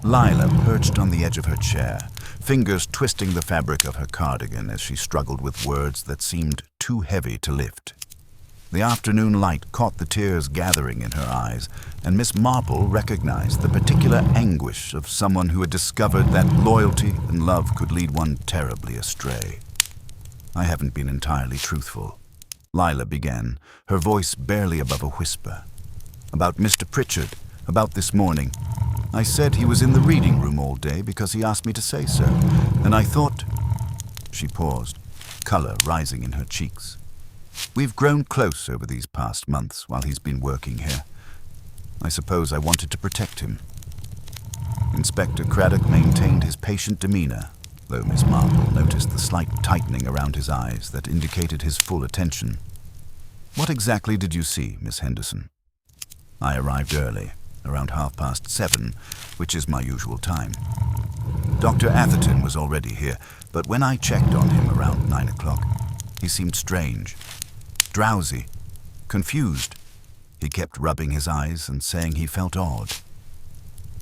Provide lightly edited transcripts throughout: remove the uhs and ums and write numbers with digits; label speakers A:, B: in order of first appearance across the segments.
A: Lila perched on the edge of her chair, fingers twisting the fabric of her cardigan as she struggled with words that seemed too heavy to lift. The afternoon light caught the tears gathering in her eyes, and Miss Marple recognized the particular anguish of someone who had discovered that loyalty and love could lead one terribly astray. "I haven't been entirely truthful," Lila began, her voice barely above a whisper. "About Mr. Pritchard, about this morning. I said he was in the reading room all day because he asked me to say so, and I thought—" She paused, color rising in her cheeks. "We've grown close over these past months while he's been working here. I suppose I wanted to protect him." Inspector Craddock maintained his patient demeanor, though Miss Marple noticed the slight tightening around his eyes that indicated his full attention. "What exactly did you see, Miss Henderson?" "I arrived early, around 7:30, which is my usual time. Dr. Atherton was already here, but when I checked on him around 9 o'clock, he seemed strange, drowsy, confused. He kept rubbing his eyes and saying he felt odd."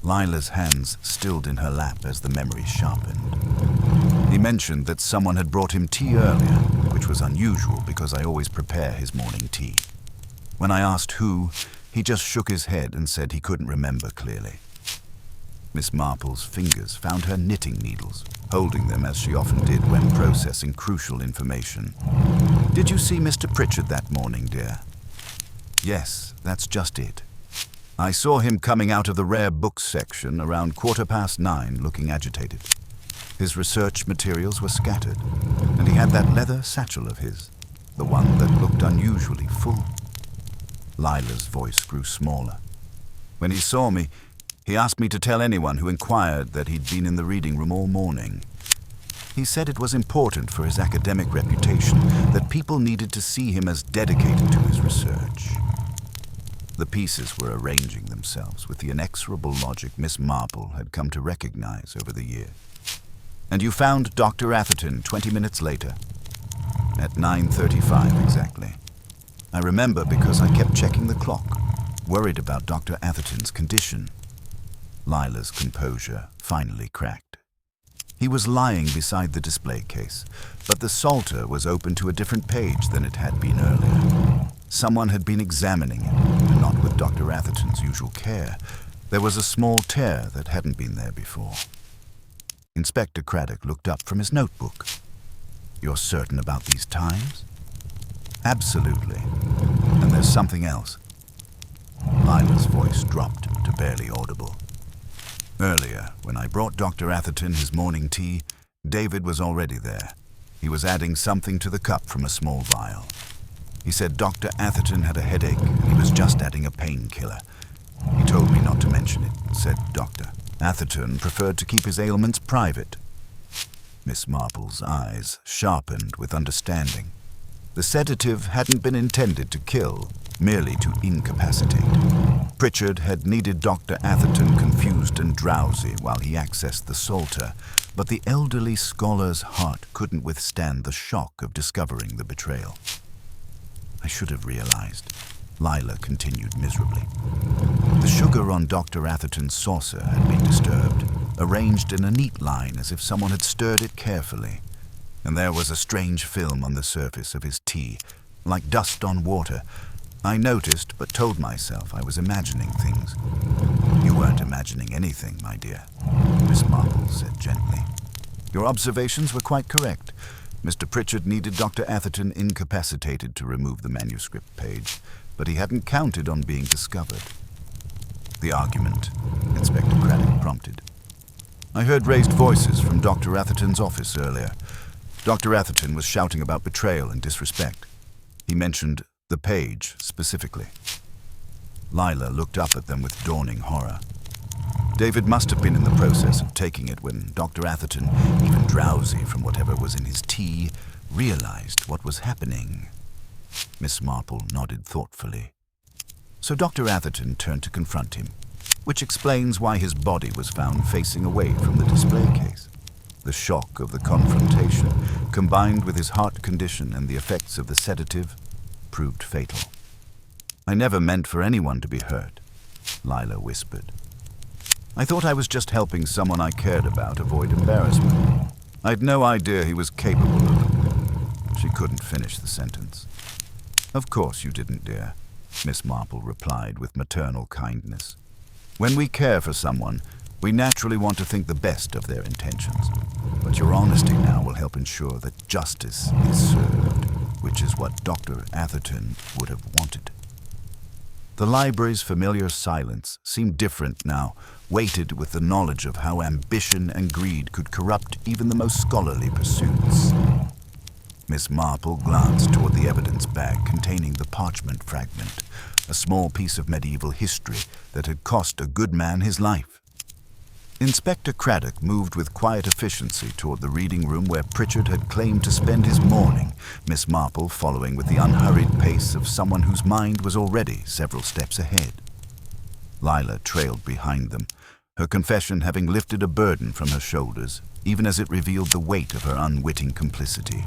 A: Lila's hands stilled in her lap as the memory sharpened. "He mentioned that someone had brought him tea earlier, which was unusual because I always prepare his morning tea. When I asked who, he just shook his head and said he couldn't remember clearly." Miss Marple's fingers found her knitting needles, holding them as she often did when processing crucial information. "Did you see Mr. Pritchard that morning, dear?" "Yes, that's just it. I saw him coming out of the rare books section around 9:15, looking agitated. His research materials were scattered, and he had that leather satchel of his, the one that looked unusually full." Lila's voice grew smaller. "When he saw me, he asked me to tell anyone who inquired that he'd been in the reading room all morning. He said it was important for his academic reputation that people needed to see him as dedicated to his research." The pieces were arranging themselves with the inexorable logic Miss Marple had come to recognize over the years. "And you found Dr. Atherton 20 minutes later?" "At 9:35 exactly. I remember because I kept checking the clock, worried about Dr. Atherton's condition." Lila's composure finally cracked. He was lying beside the display case, but the Psalter was open to a different page than it had been earlier. Someone had been examining it, and not with Dr. Atherton's usual care. There was a small tear that hadn't been there before. Inspector Craddock looked up from his notebook. "You're certain about these times?" "Absolutely. And there's something else." Lila's voice dropped to barely audible. "Earlier, when I brought Dr. Atherton his morning tea, David was already there. He was adding something to the cup from a small vial. He said Dr. Atherton had a headache and he was just adding a painkiller. He told me not to mention it," said Dr. Atherton preferred to keep his ailments private. Miss Marple's eyes sharpened with understanding. The sedative hadn't been intended to kill, merely to incapacitate. Pritchard had needed Dr. Atherton confused and drowsy while he accessed the Psalter, but the elderly scholar's heart couldn't withstand the shock of discovering the betrayal. "I should have realized," Lila continued miserably. The sugar on Dr. Atherton's saucer had been disturbed, arranged in a neat line as if someone had stirred it carefully, and there was a strange film on the surface of his tea, like dust on water. I noticed, but told myself I was imagining things. "You weren't imagining anything, my dear," Miss Marple said gently. "Your observations were quite correct. Mr. Pritchard needed Dr. Atherton incapacitated to remove the manuscript page, but he hadn't counted on being discovered." "The argument," Inspector Craddock prompted. "I heard raised voices from Dr. Atherton's office earlier. Dr. Atherton was shouting about betrayal and disrespect. He mentioned the page specifically." Lila looked up at them with dawning horror. David must have been in the process of taking it when Dr. Atherton, even drowsy from whatever was in his tea, realized what was happening. Miss Marple nodded thoughtfully. "So Dr. Atherton turned to confront him, which explains why his body was found facing away from the display case. The shock of the confrontation, combined with his heart condition and the effects of the sedative, proved fatal." "I never meant for anyone to be hurt," Lila whispered. I thought I was just helping someone I cared about avoid embarrassment. I'd no idea he was capable of... She couldn't finish the sentence. Of course you didn't, dear, Miss Marple replied with maternal kindness. When we care for someone, we naturally want to think the best of their intentions. But your honesty now will help ensure that justice is served, which is what Dr. Atherton would have wanted. The library's familiar silence seemed different now, weighted with the knowledge of how ambition and greed could corrupt even the most scholarly pursuits. Miss Marple glanced toward the evidence bag containing the parchment fragment, a small piece of medieval history that had cost a good man his life. Inspector Craddock moved with quiet efficiency toward the reading room where Pritchard had claimed to spend his morning, Miss Marple following with the unhurried pace of someone whose mind was already several steps ahead. Lila trailed behind them, her confession having lifted a burden from her shoulders, even as it revealed the weight of her unwitting complicity.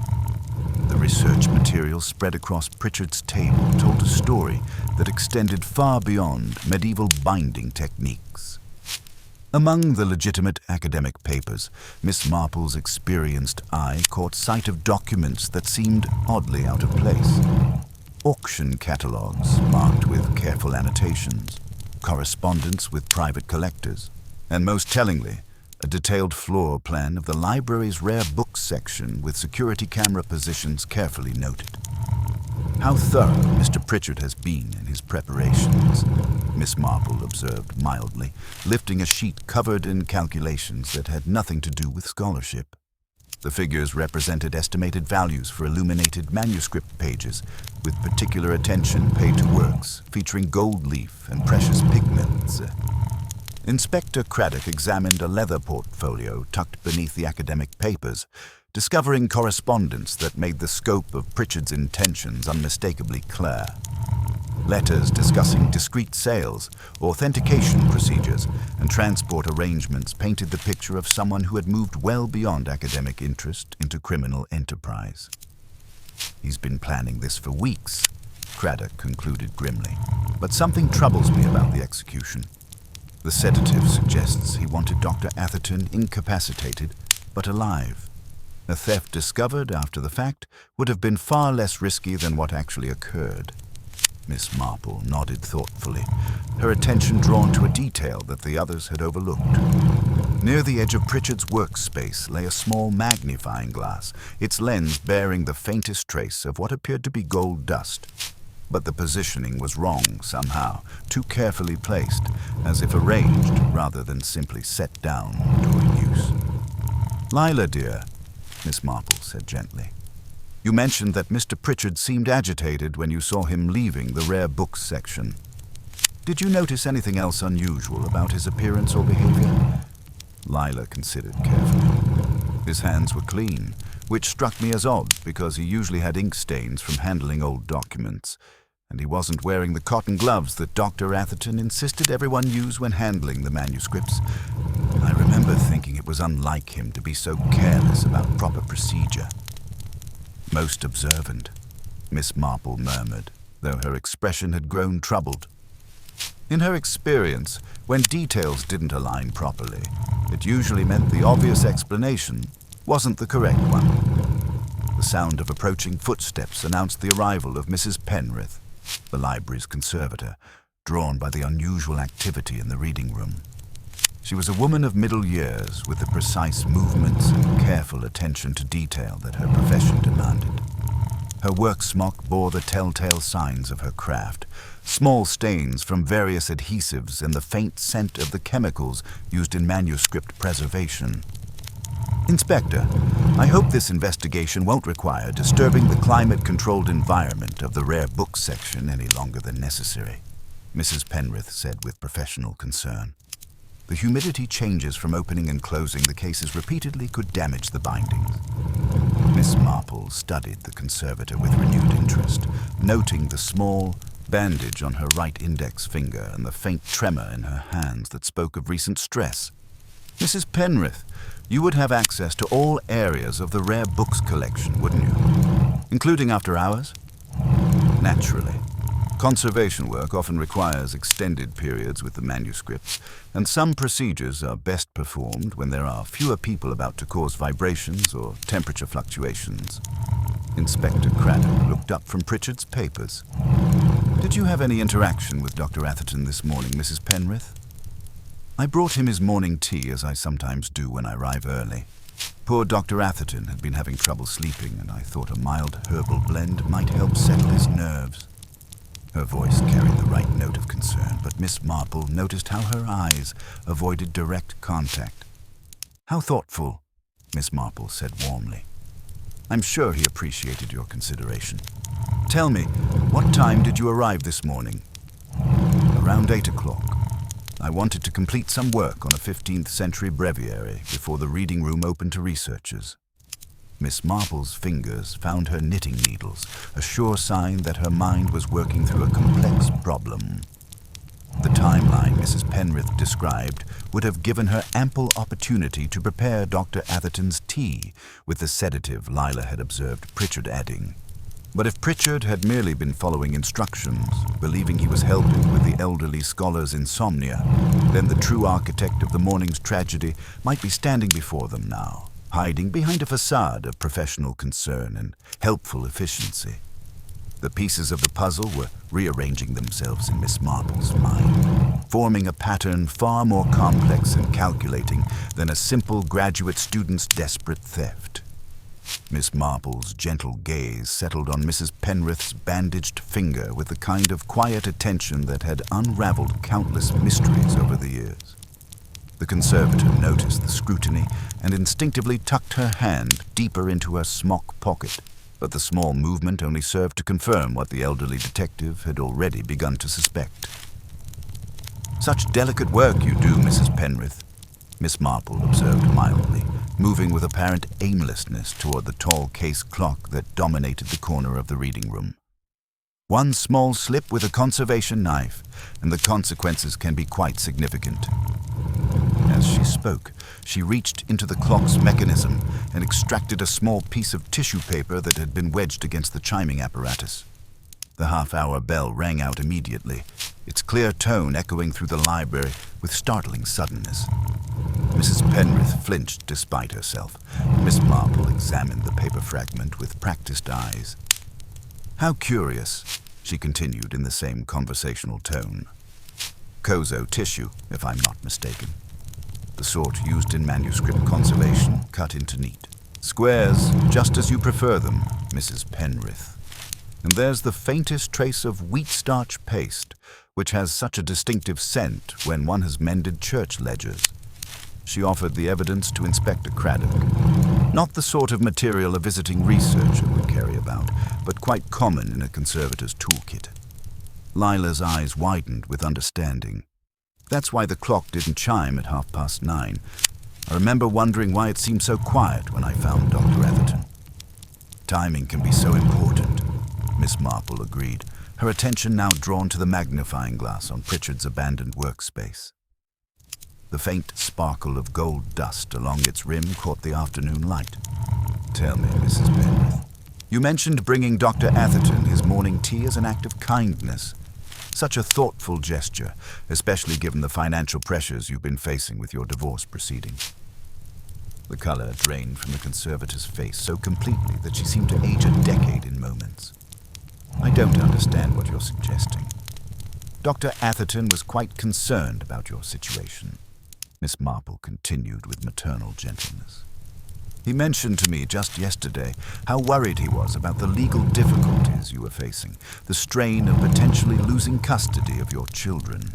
A: The research material spread across Pritchard's table told a story that extended far beyond medieval binding techniques. Among the legitimate academic papers, Miss Marple's experienced eye caught sight of documents that seemed oddly out of place. Auction catalogues marked with careful annotations, correspondence with private collectors, and most tellingly, a detailed floor plan of the library's rare books section with security camera positions carefully noted. How thorough Mr. Pritchard has been in his preparations, Miss Marple observed mildly, lifting a sheet covered in calculations that had nothing to do with scholarship. The figures represented estimated values for illuminated manuscript pages, with particular attention paid to works featuring gold leaf and precious pigments. Inspector Craddock examined a leather portfolio tucked beneath the academic papers, discovering correspondence that made the scope of Pritchard's intentions unmistakably clear. Letters discussing discreet sales, authentication procedures, and transport arrangements painted the picture of someone who had moved well beyond academic interest into criminal enterprise. He's been planning this for weeks, Craddock concluded grimly, but something troubles me about the execution. The sedative suggests he wanted Dr. Atherton incapacitated, but alive. A theft discovered after the fact would have been far less risky than what actually occurred. Miss Marple nodded thoughtfully, her attention drawn to a detail that the others had overlooked. Near the edge of Pritchard's workspace lay a small magnifying glass, its lens bearing the faintest trace of what appeared to be gold dust. But the positioning was wrong somehow, too carefully placed, as if arranged rather than simply set down during use. "Lila, dear," Miss Marple said gently, "you mentioned that Mr. Pritchard seemed agitated when you saw him leaving the rare books section. Did you notice anything else unusual about his appearance or behavior?" Lila considered carefully. His hands were clean, which struck me as odd because he usually had ink stains from handling old documents, and he wasn't wearing the cotton gloves that Dr. Atherton insisted everyone use when handling the manuscripts. I remember thinking it was unlike him to be so careless about proper procedure. "Most observant," Miss Marple murmured, though her expression had grown troubled. In her experience, when details didn't align properly, it usually meant the obvious explanation wasn't the correct one. The sound of approaching footsteps announced the arrival of Mrs. Penrith, the library's conservator, drawn by the unusual activity in the reading room. She was a woman of middle years with the precise movements and careful attention to detail that her profession demanded. Her work smock bore the telltale signs of her craft, small stains from various adhesives and the faint scent of the chemicals used in manuscript preservation. "Inspector, I hope this investigation won't require disturbing the climate-controlled environment of the rare books section any longer than necessary," Mrs. Penrith said with professional concern. "The humidity changes from opening and closing the cases repeatedly could damage the bindings." Miss Marple studied the conservator with renewed interest, noting the small bandage on her right index finger and the faint tremor in her hands that spoke of recent stress. "Mrs. Penrith, you would have access to all areas of the rare books collection, wouldn't you? Including after hours?" "Naturally. Conservation work often requires extended periods with the manuscripts, and some procedures are best performed when there are fewer people about to cause vibrations or temperature fluctuations. Inspector Craddock looked up from Pritchard's papers. "Did you have any interaction with Dr. Atherton this morning, Mrs. Penrith?" "I brought him his morning tea, as I sometimes do when I arrive early. Poor Dr. Atherton had been having trouble sleeping, and I thought a mild herbal blend might help settle his nerves." Her voice carried the right note of concern, but Miss Marple noticed how her eyes avoided direct contact. "How thoughtful," Miss Marple said warmly. "I'm sure he appreciated your consideration. Tell me, what time did you arrive this morning?" "Around 8 o'clock. I wanted to complete some work on a 15th century breviary before the reading room opened to researchers." Miss Marple's fingers found her knitting needles, a sure sign that her mind was working through a complex problem. The timeline Mrs. Penrith described would have given her ample opportunity to prepare Dr. Atherton's tea with the sedative Lila had observed Pritchard adding. But if Pritchard had merely been following instructions, believing he was helping with the elderly scholar's insomnia, then the true architect of the morning's tragedy might be standing before them now, hiding behind a facade of professional concern and helpful efficiency. The pieces of the puzzle were rearranging themselves in Miss Marple's mind, forming a pattern far more complex and calculating than a simple graduate student's desperate theft. Miss Marple's gentle gaze settled on Mrs. Penrith's bandaged finger with the kind of quiet attention that had unraveled countless mysteries over the years. The conservator noticed the scrutiny and instinctively tucked her hand deeper into her smock pocket, but the small movement only served to confirm what the elderly detective had already begun to suspect. "Such delicate work you do, Mrs. Penrith," Miss Marple observed mildly, moving with apparent aimlessness toward the tall case clock that dominated the corner of the reading room. "One small slip with a conservation knife, and the consequences can be quite significant." As she spoke, she reached into the clock's mechanism and extracted a small piece of tissue paper that had been wedged against the chiming apparatus. The half-hour bell rang out immediately, its clear tone echoing through the library with startling suddenness. Mrs. Penrith flinched despite herself. Miss Marple examined the paper fragment with practiced eyes. "How curious," she continued in the same conversational tone. "Kozo tissue, if I'm not mistaken. The sort used in manuscript conservation, cut into neat squares, just as you prefer them, Mrs. Penrith. And there's the faintest trace of wheat starch paste, which has such a distinctive scent when one has mended church ledgers." She offered the evidence to Inspector Craddock. Not the sort of material a visiting researcher would carry about, but quite common in a conservator's toolkit. Lila's eyes widened with understanding. "That's why the clock didn't chime at 9:30. I remember wondering why it seemed so quiet when I found Dr. Atherton." "Timing can be so important," Miss Marple agreed, her attention now drawn to the magnifying glass on Pritchard's abandoned workspace. The faint sparkle of gold dust along its rim caught the afternoon light. "Tell me, Mrs. Penrith, you mentioned bringing Dr. Atherton his morning tea as an act of kindness. Such a thoughtful gesture, especially given the financial pressures you've been facing with your divorce proceedings." The color drained from the conservator's face so completely that she seemed to age a decade in moments. "I don't understand what you're suggesting. Dr. Atherton was quite concerned about your situation," Miss Marple continued with maternal gentleness. "He mentioned to me just yesterday how worried he was about the legal difficulties you were facing, the strain of potentially losing custody of your children.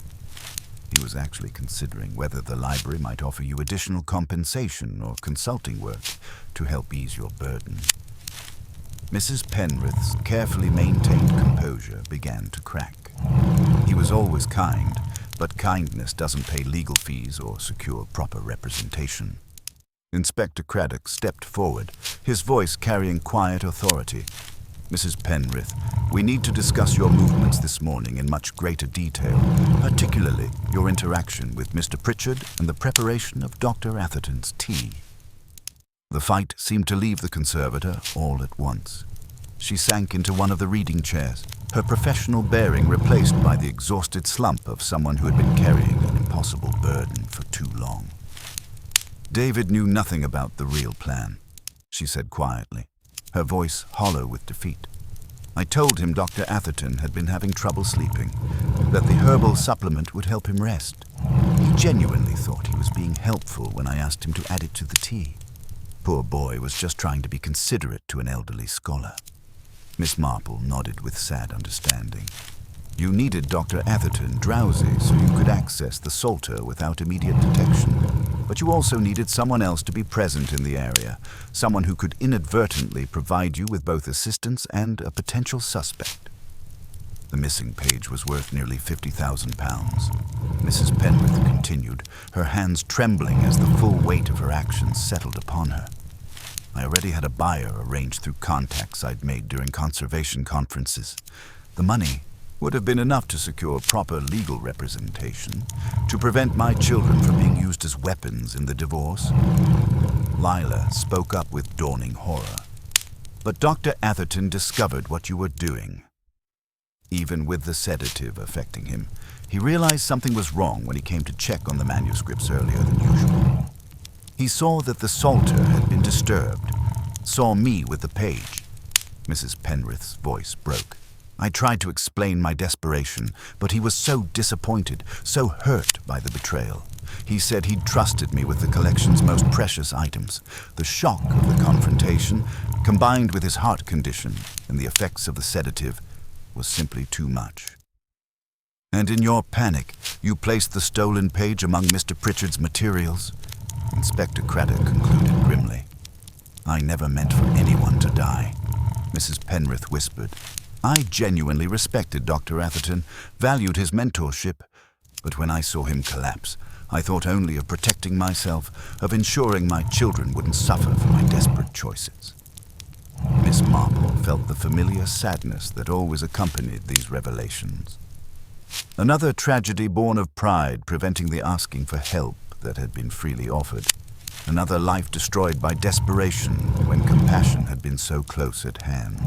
A: He was actually considering whether the library might offer you additional compensation or consulting work to help ease your burden." Mrs. Penrith's carefully maintained composure began to crack. He was always kind, but kindness doesn't pay legal fees or secure proper representation. Inspector Craddock stepped forward, his voice carrying quiet authority. "Mrs. Penrith, we need to discuss your movements this morning in much greater detail, particularly your interaction with Mr. Pritchard and the preparation of Dr. Atherton's tea." The fight seemed to leave the conservator all at once. She sank into one of the reading chairs, her professional bearing replaced by the exhausted slump of someone who had been carrying an impossible burden for too long. David knew nothing about the real plan, she said quietly, her voice hollow with defeat. I told him Dr. Atherton had been having trouble sleeping, that the herbal supplement would help him rest. He genuinely thought he was being helpful when I asked him to add it to the tea. Poor boy was just trying to be considerate to an elderly scholar. Miss Marple nodded with sad understanding. You needed Dr. Atherton drowsy so you could access the Psalter without immediate detection. But you also needed someone else to be present in the area, someone who could inadvertently provide you with both assistance and a potential suspect. The missing page was worth nearly £50,000. Mrs. Penrith continued, her hands trembling as the full weight of her actions settled upon her. I already had a buyer arranged through contacts I'd made during conservation conferences. The money would have been enough to secure proper legal representation, to prevent my children from being used as weapons in the divorce. Lila spoke up with dawning horror. But Dr. Atherton discovered what you were doing. Even with the sedative affecting him, he realized something was wrong when he came to check on the manuscripts earlier than usual. He saw that the Psalter had been disturbed, saw me with the page. Mrs. Penrith's voice broke. I tried to explain my desperation, but he was so disappointed, so hurt by the betrayal. He said he'd trusted me with the collection's most precious items. The shock of the confrontation, combined with his heart condition and the effects of the sedative, was simply too much. And in your panic, you placed the stolen page among Mr. Pritchard's materials? Inspector Craddock concluded grimly. I never meant for anyone to die, Mrs. Penrith whispered. I genuinely respected Dr. Atherton, valued his mentorship, but when I saw him collapse, I thought only of protecting myself, of ensuring my children wouldn't suffer for my desperate choices. Miss Marple felt the familiar sadness that always accompanied these revelations. Another tragedy born of pride preventing the asking for help that had been freely offered. Another life destroyed by desperation when compassion had been so close at hand.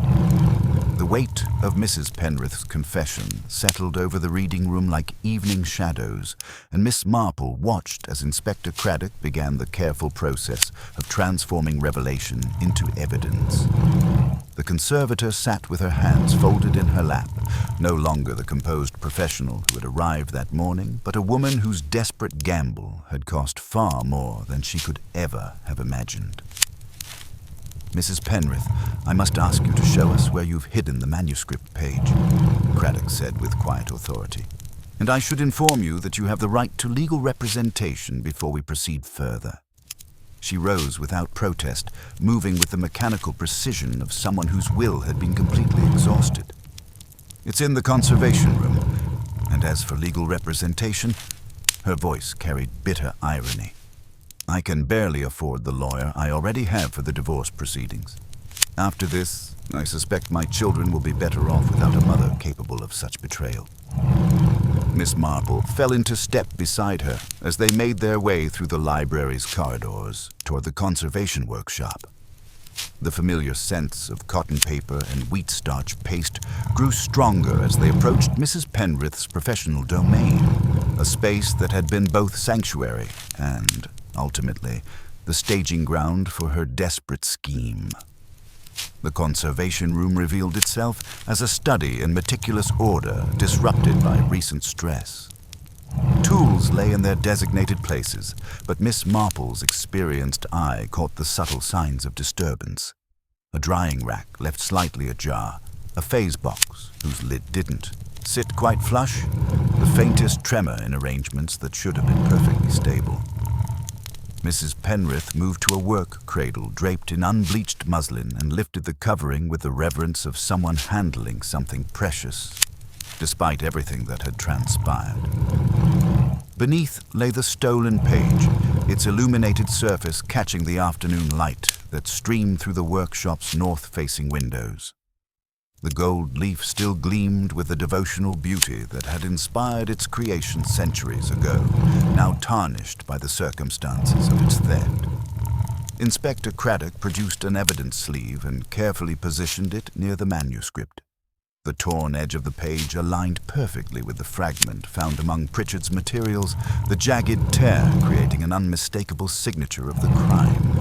A: The weight of Mrs. Penrith's confession settled over the reading room like evening shadows, and Miss Marple watched as Inspector Craddock began the careful process of transforming revelation into evidence. The conservator sat with her hands folded in her lap, no longer the composed professional who had arrived that morning, but a woman whose desperate gamble had cost far more than she could ever have imagined. Mrs. Penrith, I must ask you to show us where you've hidden the manuscript page, Craddock said with quiet authority. And I should inform you that you have the right to legal representation before we proceed further. She rose without protest, moving with the mechanical precision of someone whose will had been completely exhausted. It's in the conservation room, and as for legal representation, her voice carried bitter irony. I can barely afford the lawyer I already have for the divorce proceedings. After this, I suspect my children will be better off without a mother capable of such betrayal. Miss Marple fell into step beside her as they made their way through the library's corridors toward the conservation workshop. The familiar scents of cotton paper and wheat starch paste grew stronger as they approached Mrs. Penrith's professional domain, a space that had been both sanctuary and, ultimately, the staging ground for her desperate scheme. The conservation room revealed itself as a study in meticulous order disrupted by recent stress. Tools lay in their designated places, but Miss Marple's experienced eye caught the subtle signs of disturbance. A drying rack left slightly ajar, a phase box whose lid didn't sit quite flush, the faintest tremor in arrangements that should have been perfectly stable. Mrs. Penrith moved to a work cradle draped in unbleached muslin and lifted the covering with the reverence of someone handling something precious, despite everything that had transpired. Beneath lay the stolen page, its illuminated surface catching the afternoon light that streamed through the workshop's north-facing windows. The gold leaf still gleamed with the devotional beauty that had inspired its creation centuries ago, now tarnished by the circumstances of its theft. Inspector Craddock produced an evidence sleeve and carefully positioned it near the manuscript. The torn edge of the page aligned perfectly with the fragment found among Pritchard's materials, the jagged tear creating an unmistakable signature of the crime.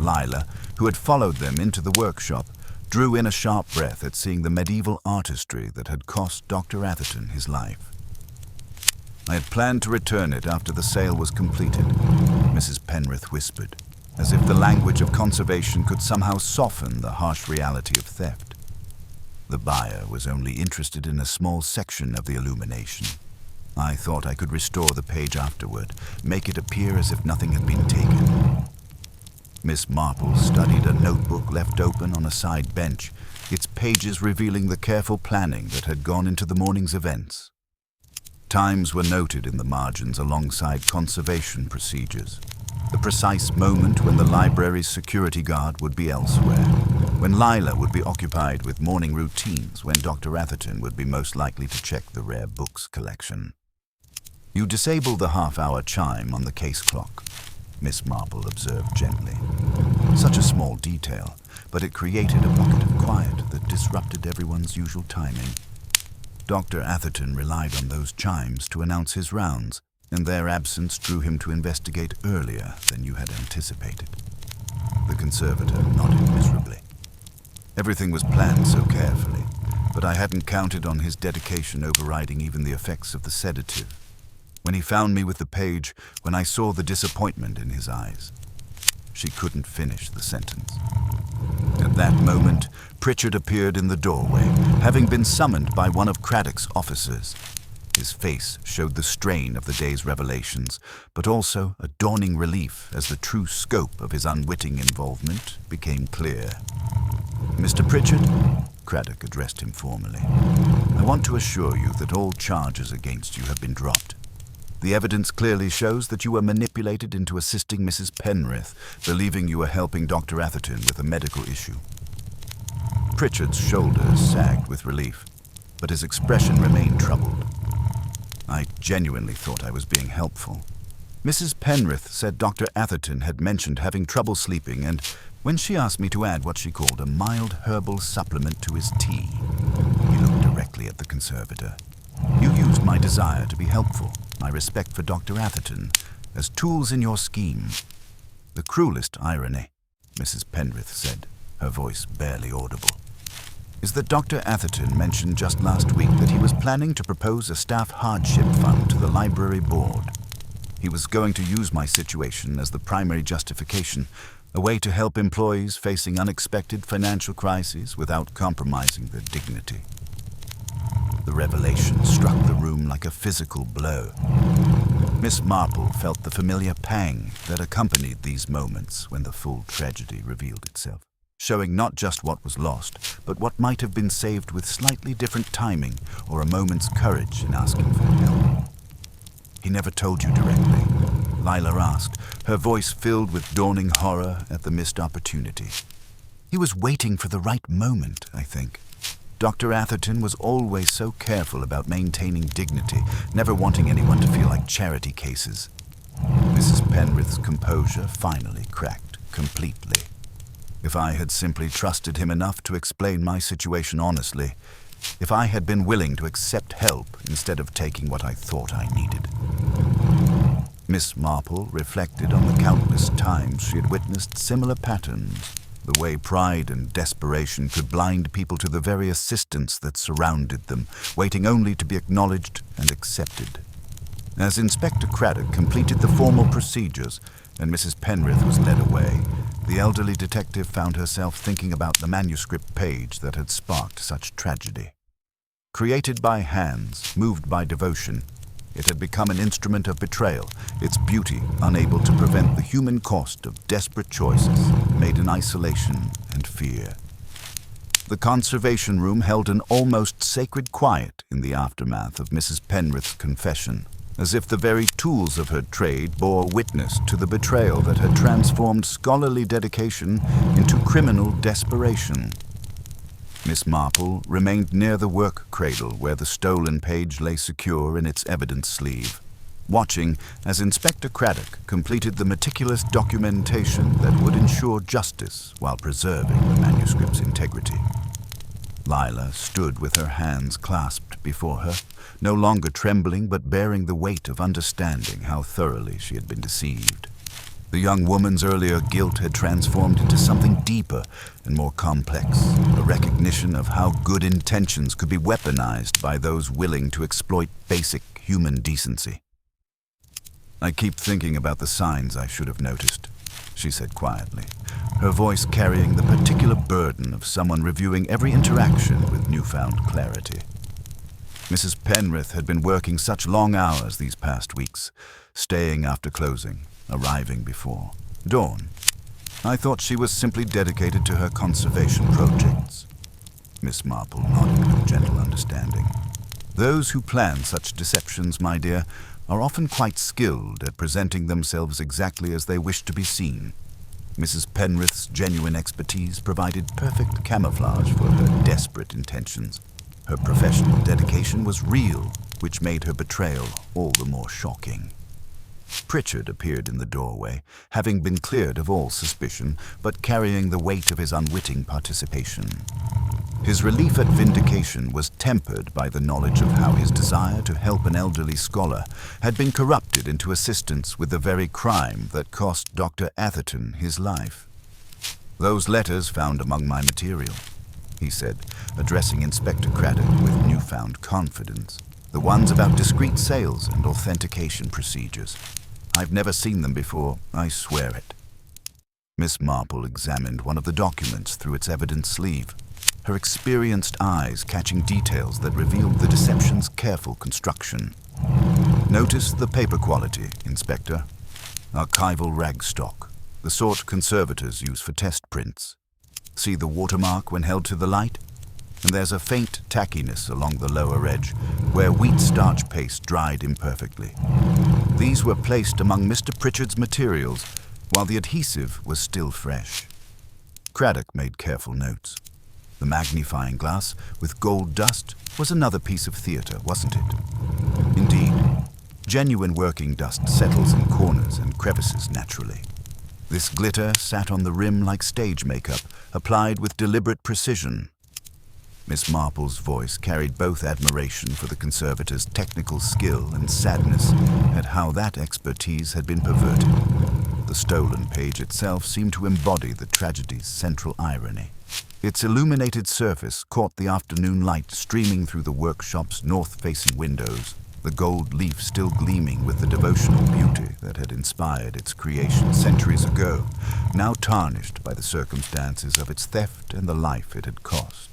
A: Lila, who had followed them into the workshop, drew in a sharp breath at seeing the medieval artistry that had cost Dr. Atherton his life. "I had planned to return it after the sale was completed," Mrs. Penrith whispered, as if the language of conservation could somehow soften the harsh reality of theft. The buyer was only interested in a small section of the illumination. I thought I could restore the page afterward, make it appear as if nothing had been taken. Miss Marple studied a notebook left open on a side bench, its pages revealing the careful planning that had gone into the morning's events. Times were noted in the margins alongside conservation procedures. The precise moment when the library's security guard would be elsewhere, when Lila would be occupied with morning routines, when Dr. Atherton would be most likely to check the rare books collection. "You disabled the half-hour chime on the case clock," Miss Marple observed gently. Such a small detail, but it created a pocket of quiet that disrupted everyone's usual timing. Dr. Atherton relied on those chimes to announce his rounds, and their absence drew him to investigate earlier than you had anticipated. The conservator nodded miserably. "Everything was planned so carefully, but I hadn't counted on his dedication overriding even the effects of the sedative. When he found me with the page, when I saw the disappointment in his eyes." She couldn't finish the sentence. At that moment, Pritchard appeared in the doorway, having been summoned by one of Craddock's officers. His face showed the strain of the day's revelations, but also a dawning relief as the true scope of his unwitting involvement became clear. "Mr. Pritchard," Craddock addressed him formally, "I want to assure you that all charges against you have been dropped. The evidence clearly shows that you were manipulated into assisting Mrs. Penrith, believing you were helping Dr. Atherton with a medical issue." Pritchard's shoulders sagged with relief, but his expression remained troubled. "I genuinely thought I was being helpful. Mrs. Penrith said Dr. Atherton had mentioned having trouble sleeping, and when she asked me to add what she called a mild herbal supplement to his tea," he looked directly at the conservator, "you used my desire to be helpful, my respect for Dr. Atherton, as tools in your scheme. The cruelest irony," Mrs. Penrith said, her voice barely audible, "is that Dr. Atherton mentioned just last week that he was planning to propose a staff hardship fund to the library board. He was going to use my situation as the primary justification, a way to help employees facing unexpected financial crises without compromising their dignity." The revelation struck the room like a physical blow. Miss Marple felt the familiar pang that accompanied these moments when the full tragedy revealed itself, showing not just what was lost, but what might have been saved with slightly different timing or a moment's courage in asking for help. "He never told you directly?" Lila asked, her voice filled with dawning horror at the missed opportunity. "He was waiting for the right moment, I think. Dr. Atherton was always so careful about maintaining dignity, never wanting anyone to feel like charity cases." Mrs. Penrith's composure finally cracked completely. "If I had simply trusted him enough to explain my situation honestly, if I had been willing to accept help instead of taking what I thought I needed." Miss Marple reflected on the countless times she had witnessed similar patterns, the way pride and desperation could blind people to the very assistance that surrounded them, waiting only to be acknowledged and accepted. As Inspector Craddock completed the formal procedures and Mrs. Penrith was led away, the elderly detective found herself thinking about the manuscript page that had sparked such tragedy. Created by hands, moved by devotion, it had become an instrument of betrayal, its beauty unable to prevent the human cost of desperate choices made in isolation and fear. The conservation room held an almost sacred quiet in the aftermath of Mrs. Penrith's confession, as if the very tools of her trade bore witness to the betrayal that had transformed scholarly dedication into criminal desperation. Miss Marple remained near the work cradle where the stolen page lay secure in its evidence sleeve, watching as Inspector Craddock completed the meticulous documentation that would ensure justice while preserving the manuscript's integrity. Lila stood with her hands clasped before her, no longer trembling but bearing the weight of understanding how thoroughly she had been deceived. The young woman's earlier guilt had transformed into something deeper and more complex, a recognition of how good intentions could be weaponized by those willing to exploit basic human decency. "I keep thinking about the signs I should have noticed," she said quietly, her voice carrying the particular burden of someone reviewing every interaction with newfound clarity. Mrs. Penrith had been working such long hours these past weeks, staying after closing, arriving before dawn. I thought she was simply dedicated to her conservation projects. Miss Marple nodded with gentle understanding. "Those who plan such deceptions, my dear, are often quite skilled at presenting themselves exactly as they wish to be seen. Mrs. Penrith's genuine expertise provided perfect camouflage for her desperate intentions. Her professional dedication was real, which made her betrayal all the more shocking." Pritchard appeared in the doorway, having been cleared of all suspicion, but carrying the weight of his unwitting participation. His relief at vindication was tempered by the knowledge of how his desire to help an elderly scholar had been corrupted into assistance with the very crime that cost Dr. Atherton his life. "Those letters found among my material," he said, addressing Inspector Craddock with newfound confidence. "The ones about discreet sales and authentication procedures. I've never seen them before, I swear it." Miss Marple examined one of the documents through its evidence sleeve, her experienced eyes catching details that revealed the deception's careful construction. "Notice the paper quality, Inspector. Archival ragstock, the sort conservators use for test prints. See the watermark when held to the light? And there's a faint tackiness along the lower edge, where wheat starch paste dried imperfectly. These were placed among Mr. Pritchard's materials while the adhesive was still fresh." Craddock made careful notes. The magnifying glass with gold dust was another piece of theatre, wasn't it? Indeed, genuine working dust settles in corners and crevices naturally. This glitter sat on the rim like stage makeup, applied with deliberate precision. Miss Marple's voice carried both admiration for the conservator's technical skill and sadness at how that expertise had been perverted. The stolen page itself seemed to embody the tragedy's central irony. Its illuminated surface caught the afternoon light streaming through the workshop's north-facing windows, the gold leaf still gleaming with the devotional beauty that had inspired its creation centuries ago, now tarnished by the circumstances of its theft and the life it had cost.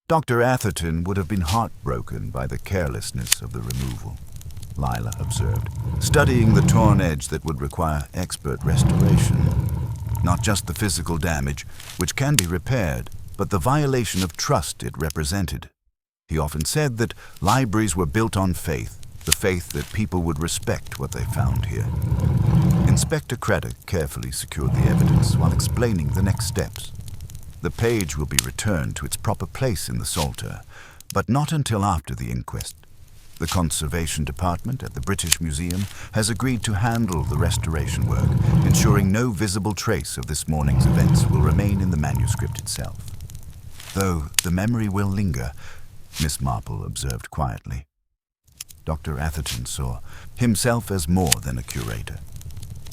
A: Dr. Atherton would have been heartbroken by the carelessness of the removal, Lila observed, studying the torn edge that would require expert restoration. Not just the physical damage, which can be repaired, but the violation of trust it represented. He often said that libraries were built on faith, the faith that people would respect what they found here. Inspector Craddock carefully secured the evidence while explaining the next steps. The page will be returned to its proper place in the Psalter, but not until after the inquest. The Conservation Department at the British Museum has agreed to handle the restoration work, ensuring no visible trace of this morning's events will remain in the manuscript itself. "Though the memory will linger," Miss Marple observed quietly. Dr. Atherton saw himself as more than a curator.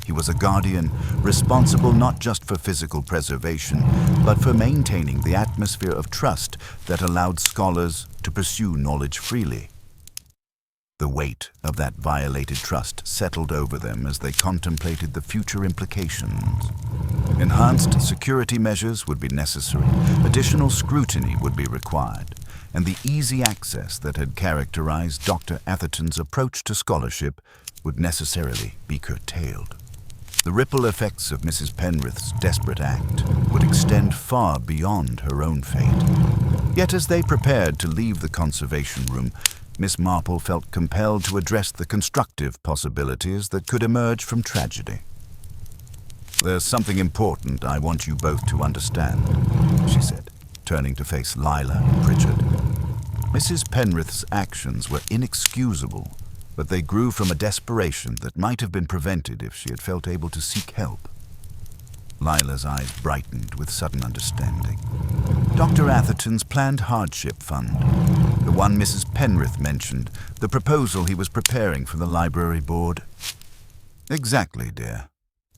A: He was a guardian responsible not just for physical preservation, but for maintaining the atmosphere of trust that allowed scholars to pursue knowledge freely. The weight of that violated trust settled over them as they contemplated the future implications. Enhanced security measures would be necessary, additional scrutiny would be required, and the easy access that had characterized Dr. Atherton's approach to scholarship would necessarily be curtailed. The ripple effects of Mrs. Penrith's desperate act would extend far beyond her own fate. Yet as they prepared to leave the conservation room, Miss Marple felt compelled to address the constructive possibilities that could emerge from tragedy. "There's something important I want you both to understand," she said, turning to face Lila and Pritchard. Mrs. Penrith's actions were inexcusable, but they grew from a desperation that might have been prevented if she had felt able to seek help. Lila's eyes brightened with sudden understanding. Dr. Atherton's planned hardship fund, the one Mrs. Penrith mentioned, the proposal he was preparing for the library board. Exactly, dear.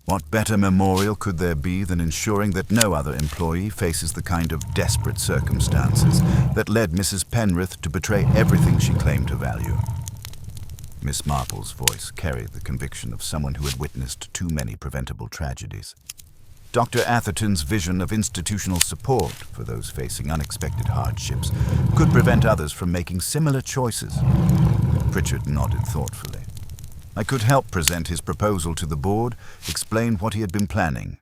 A: What better memorial could there be than ensuring that no other employee faces the kind of desperate circumstances that led Mrs. Penrith to betray everything she claimed to value? Miss Marple's voice carried the conviction of someone who had witnessed too many preventable tragedies. Dr. Atherton's vision of institutional support for those facing unexpected hardships could prevent others from making similar choices. Pritchard nodded thoughtfully. I could help present his proposal to the board, explain what he had been planning.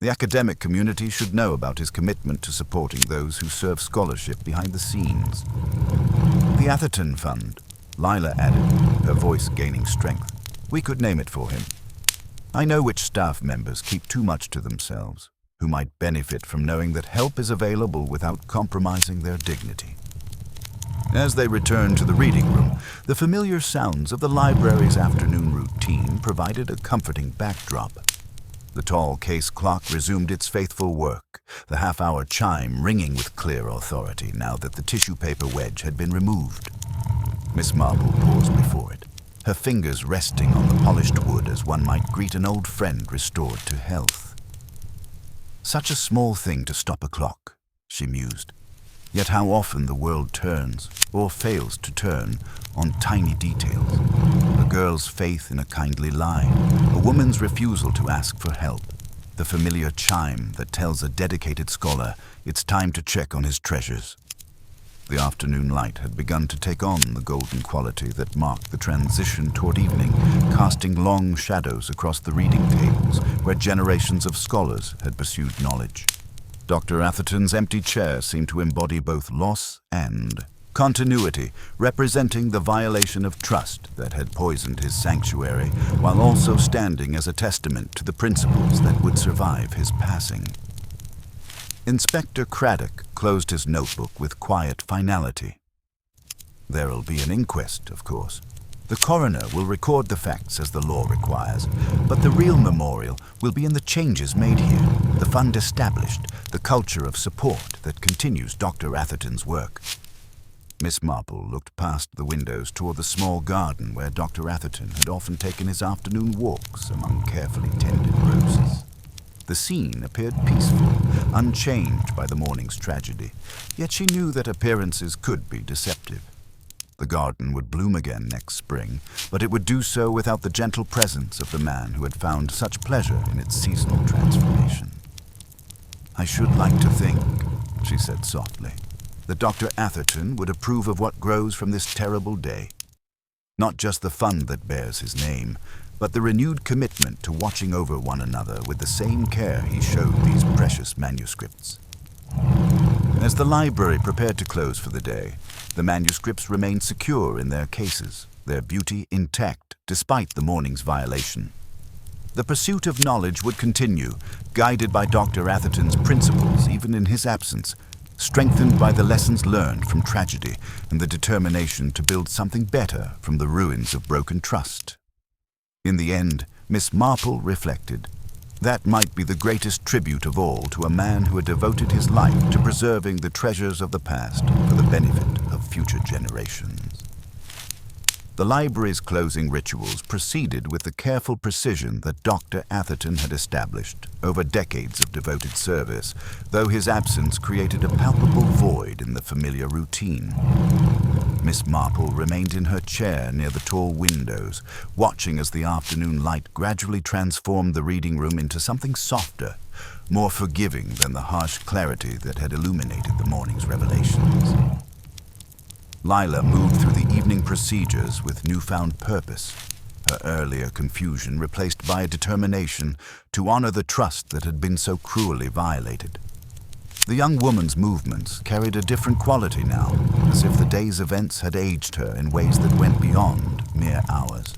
A: The academic community should know about his commitment to supporting those who serve scholarship behind the scenes. The Atherton Fund, Lila added, her voice gaining strength. We could name it for him. I know which staff members keep too much to themselves, who might benefit from knowing that help is available without compromising their dignity. As they returned to the reading room, the familiar sounds of the library's afternoon routine provided a comforting backdrop. The tall case clock resumed its faithful work, the half-hour chime ringing with clear authority now that the tissue paper wedge had been removed. Miss Marple paused before it, her fingers resting on the polished wood as one might greet an old friend restored to health. Such a small thing to stop a clock, she mused. Yet how often the world turns, or fails to turn, on tiny details. A girl's faith in a kindly lie, a woman's refusal to ask for help, the familiar chime that tells a dedicated scholar it's time to check on his treasures. The afternoon light had begun to take on the golden quality that marked the transition toward evening, casting long shadows across the reading tables where generations of scholars had pursued knowledge. Dr. Atherton's empty chair seemed to embody both loss and continuity, representing the violation of trust that had poisoned his sanctuary, while also standing as a testament to the principles that would survive his passing. Inspector Craddock closed his notebook with quiet finality. There'll be an inquest, of course. The coroner will record the facts as the law requires, but the real memorial will be in the changes made here, the fund established, the culture of support that continues Dr. Atherton's work. Miss Marple looked past the windows toward the small garden where Dr. Atherton had often taken his afternoon walks among carefully tended roses. The scene appeared peaceful, unchanged by the morning's tragedy, yet she knew that appearances could be deceptive. The garden would bloom again next spring, but it would do so without the gentle presence of the man who had found such pleasure in its seasonal transformation. I should like to think, she said softly, that Dr. Atherton would approve of what grows from this terrible day. Not just the fund that bears his name, but the renewed commitment to watching over one another with the same care he showed these precious manuscripts. As the library prepared to close for the day, the manuscripts remained secure in their cases, their beauty intact despite the morning's violation. The pursuit of knowledge would continue, guided by Dr. Atherton's principles even in his absence, strengthened by the lessons learned from tragedy and the determination to build something better from the ruins of broken trust. In the end, Miss Marple reflected, that might be the greatest tribute of all to a man who had devoted his life to preserving the treasures of the past for the benefit of future generations. The library's closing rituals proceeded with the careful precision that Dr. Atherton had established over decades of devoted service, though his absence created a palpable void in the familiar routine. Miss Marple remained in her chair near the tall windows, watching as the afternoon light gradually transformed the reading room into something softer, more forgiving than the harsh clarity that had illuminated the morning's revelations. Lila moved through the evening procedures with newfound purpose, her earlier confusion replaced by a determination to honor the trust that had been so cruelly violated. The young woman's movements carried a different quality now, as if the day's events had aged her in ways that went beyond mere hours.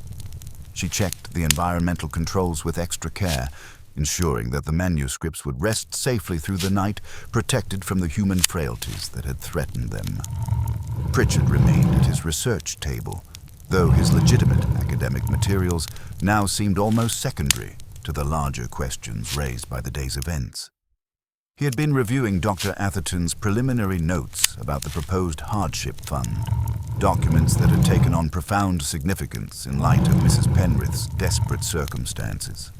A: She checked the environmental controls with extra care, ensuring that the manuscripts would rest safely through the night, protected from the human frailties that had threatened them. Pritchard remained at his research table, though his legitimate academic materials now seemed almost secondary to the larger questions raised by the day's events. He had been reviewing Dr. Atherton's preliminary notes about the proposed hardship fund, documents that had taken on profound significance in light of Mrs. Penrith's desperate circumstances.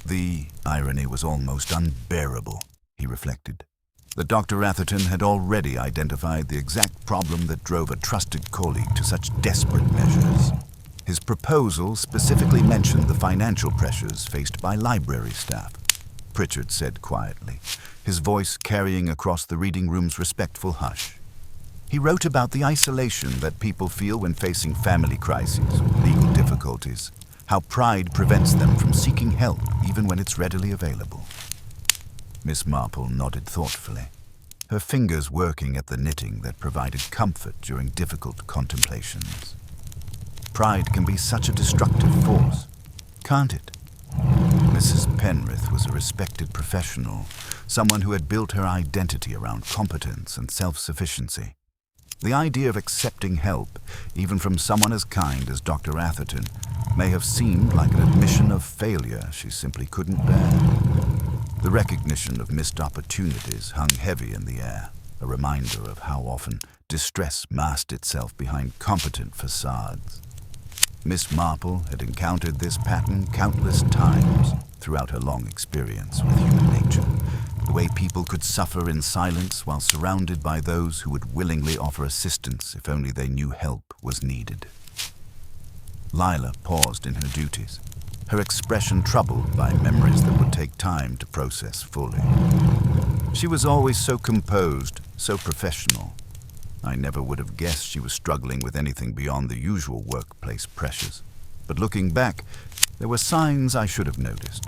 A: The irony was almost unbearable, he reflected, that Dr. Atherton had already identified the exact problem that drove a trusted colleague to such desperate measures. His proposal specifically mentioned the financial pressures faced by library staff, Pritchard said quietly, his voice carrying across the reading room's respectful hush. He wrote about the isolation that people feel when facing family crises or legal difficulties, how pride prevents them from seeking help even when it's readily available. Miss Marple nodded thoughtfully, her fingers working at the knitting that provided comfort during difficult contemplations. Pride can be such a destructive force, can't it? Mrs. Penrith was a respected professional, someone who had built her identity around competence and self-sufficiency. The idea of accepting help, even from someone as kind as Dr. Atherton, may have seemed like an admission of failure she simply couldn't bear. The recognition of missed opportunities hung heavy in the air, a reminder of how often distress masked itself behind competent facades. Miss Marple had encountered this pattern countless times throughout her long experience with human nature, the way people could suffer in silence while surrounded by those who would willingly offer assistance if only they knew help was needed. Lila paused in her duties, her expression troubled by memories that would take time to process fully. She was always so composed, so professional. I never would have guessed she was struggling with anything beyond the usual workplace pressures. But looking back, there were signs I should have noticed.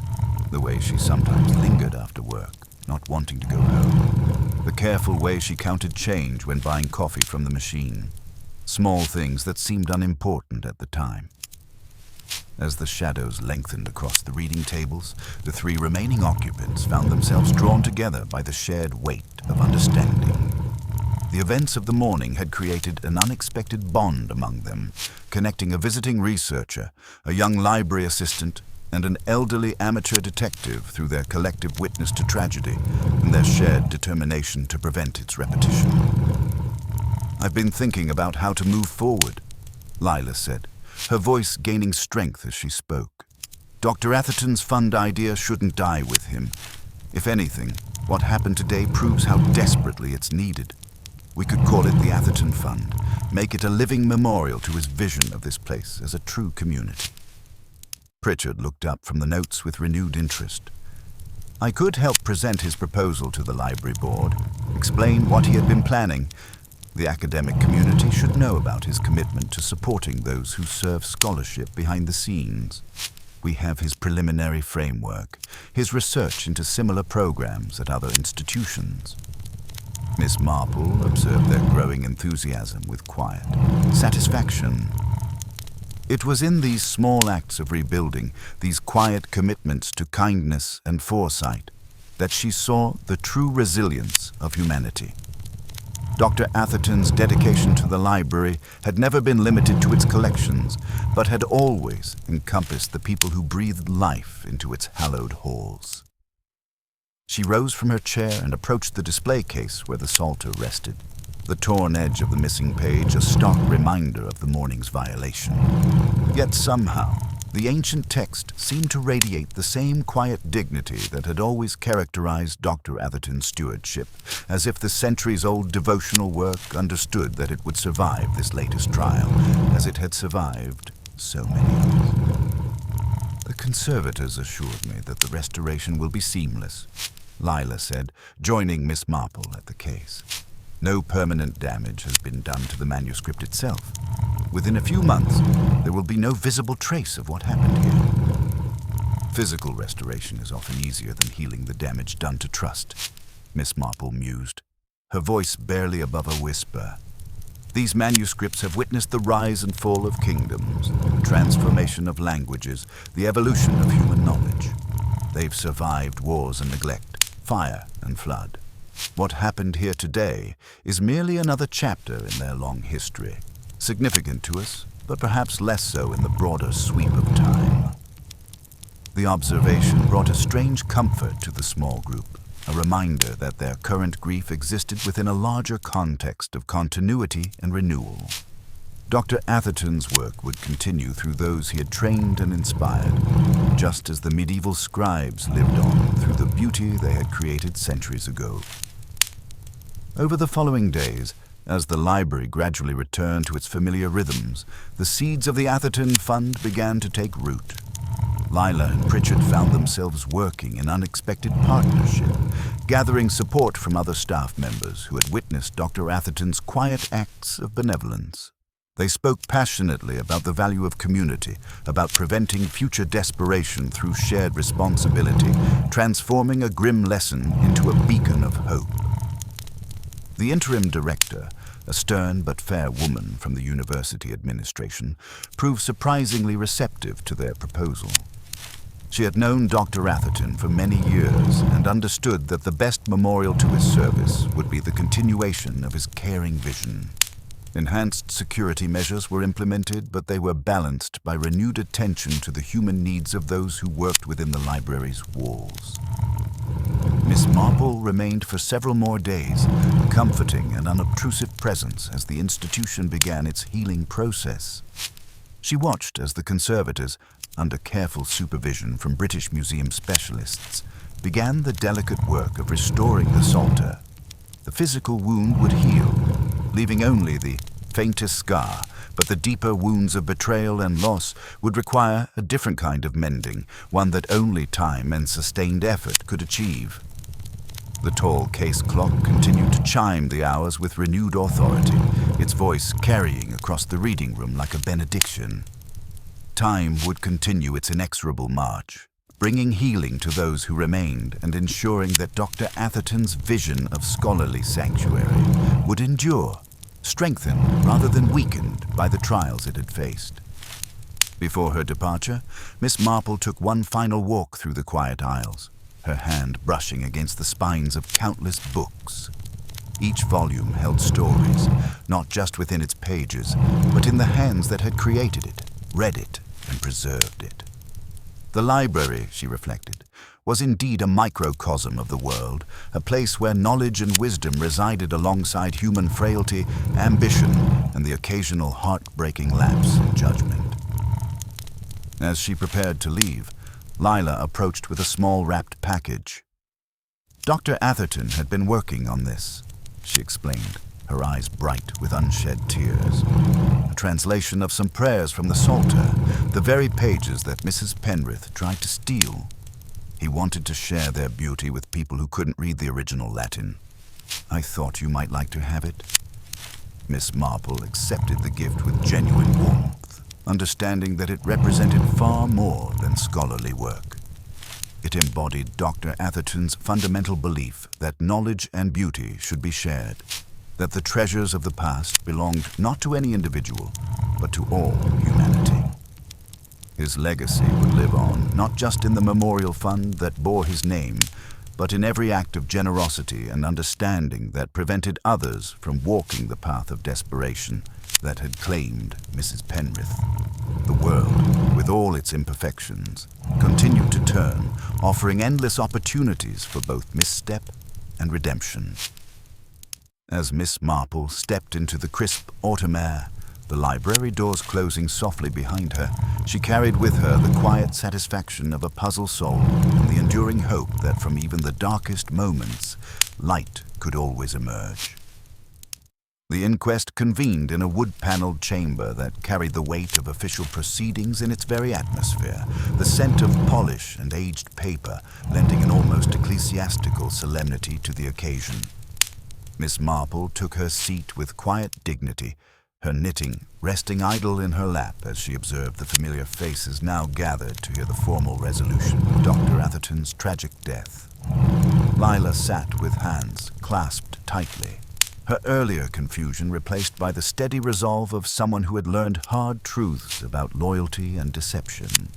A: The way she sometimes lingered after work, not wanting to go home. The careful way she counted change when buying coffee from the machine. Small things that seemed unimportant at the time. As the shadows lengthened across the reading tables, the three remaining occupants found themselves drawn together by the shared weight of understanding. The events of the morning had created an unexpected bond among them, connecting a visiting researcher, a young library assistant, and an elderly amateur detective through their collective witness to tragedy and their shared determination to prevent its repetition. "I've been thinking about how to move forward," Lila said, her voice gaining strength as she spoke. "Dr. Atherton's fund idea shouldn't die with him. If anything, what happened today proves how desperately it's needed. We could call it the Atherton Fund, make it a living memorial to his vision of this place as a true community." Pritchard looked up from the notes with renewed interest. "I could help present his proposal to the library board, explain what he had been planning. The academic community should know about his commitment to supporting those who serve scholarship behind the scenes. We have his preliminary framework, his research into similar programs at other institutions." Miss Marple observed their growing enthusiasm with quiet satisfaction. It was in these small acts of rebuilding, these quiet commitments to kindness and foresight, that she saw the true resilience of humanity. Dr. Atherton's dedication to the library had never been limited to its collections, but had always encompassed the people who breathed life into its hallowed halls. She rose from her chair and approached the display case where the psalter rested, the torn edge of the missing page a stark reminder of the morning's violation. Yet somehow, the ancient text seemed to radiate the same quiet dignity that had always characterized Dr. Atherton's stewardship, as if the centuries-old devotional work understood that it would survive this latest trial, as it had survived so many others. "The conservators assured me that the restoration will be seamless," Lila said, joining Miss Marple at the case. "No permanent damage has been done to the manuscript itself. Within a few months, there will be no visible trace of what happened here." "Physical restoration is often easier than healing the damage done to trust," Miss Marple mused, her voice barely above a whisper. "These manuscripts have witnessed the rise and fall of kingdoms, the transformation of languages, the evolution of human knowledge. They've survived wars and neglect, fire and flood. What happened here today is merely another chapter in their long history, significant to us, but perhaps less so in the broader sweep of time." The observation brought a strange comfort to the small group, a reminder that their current grief existed within a larger context of continuity and renewal. Dr. Atherton's work would continue through those he had trained and inspired, just as the medieval scribes lived on through the beauty they had created centuries ago. Over the following days, as the library gradually returned to its familiar rhythms, the seeds of the Atherton Fund began to take root. Lila and Pritchard found themselves working in unexpected partnership, gathering support from other staff members who had witnessed Dr. Atherton's quiet acts of benevolence. They spoke passionately about the value of community, about preventing future desperation through shared responsibility, transforming a grim lesson into a beacon of hope. The interim director, a stern but fair woman from the university administration, proved surprisingly receptive to their proposal. She had known Dr. Atherton for many years and understood that the best memorial to his service would be the continuation of his caring vision. Enhanced security measures were implemented, but they were balanced by renewed attention to the human needs of those who worked within the library's walls. Miss Marple remained for several more days, a comforting and unobtrusive presence as the institution began its healing process. She watched as the conservators, under careful supervision from British Museum specialists, began the delicate work of restoring the Psalter. The physical wound would heal, leaving only the faintest scar, but the deeper wounds of betrayal and loss would require a different kind of mending, one that only time and sustained effort could achieve. The tall case clock continued to chime the hours with renewed authority, its voice carrying across the reading room like a benediction. Time would continue its inexorable march, bringing healing to those who remained and ensuring that Dr. Atherton's vision of scholarly sanctuary would endure, strengthened rather than weakened by the trials it had faced. Before her departure, Miss Marple took one final walk through the quiet aisles, her hand brushing against the spines of countless books. Each volume held stories, not just within its pages, but in the hands that had created it, read it, and preserved it. The library, she reflected, was indeed a microcosm of the world, a place where knowledge and wisdom resided alongside human frailty, ambition, and the occasional heart-breaking lapse in judgment. As she prepared to leave, Lila approached with a small wrapped package. Dr. Atherton had been working on this, she explained, her eyes bright with unshed tears. A translation of some prayers from the Psalter, the very pages that Mrs. Penrith tried to steal. He wanted to share their beauty with people who couldn't read the original Latin. I thought you might like to have it. Miss Marple accepted the gift with genuine warmth, understanding that it represented far more than scholarly work. It embodied Dr. Atherton's fundamental belief that knowledge and beauty should be shared, that the treasures of the past belonged not to any individual, but to all humanity. His legacy would live on, not just in the memorial fund that bore his name, but in every act of generosity and understanding that prevented others from walking the path of desperation that had claimed Mrs. Penrith. The world, with all its imperfections, continued to turn, offering endless opportunities for both misstep and redemption. As Miss Marple stepped into the crisp autumn air, the library doors closing softly behind her, she carried with her the quiet satisfaction of a puzzled soul and the enduring hope that from even the darkest moments, light could always emerge. The inquest convened in a wood-paneled chamber that carried the weight of official proceedings in its very atmosphere, the scent of polish and aged paper lending an almost ecclesiastical solemnity to the occasion. Miss Marple took her seat with quiet dignity, her knitting resting idle in her lap as she observed the familiar faces now gathered to hear the formal resolution of Dr. Atherton's tragic death. Lila sat with hands clasped tightly, her earlier confusion replaced by the steady resolve of someone who had learned hard truths about loyalty and deception.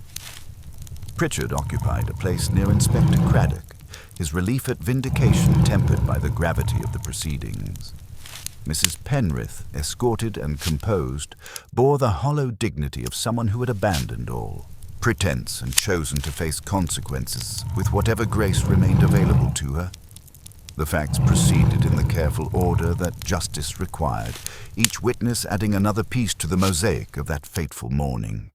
A: Pritchard occupied a place near Inspector Craddock, his relief at vindication tempered by the gravity of the proceedings. Mrs. Penrith, escorted and composed, bore the hollow dignity of someone who had abandoned all. pretense and chosen to face consequences with whatever grace remained available to her. The facts proceeded in the careful order that justice required, each witness adding another piece to the mosaic of that fateful morning.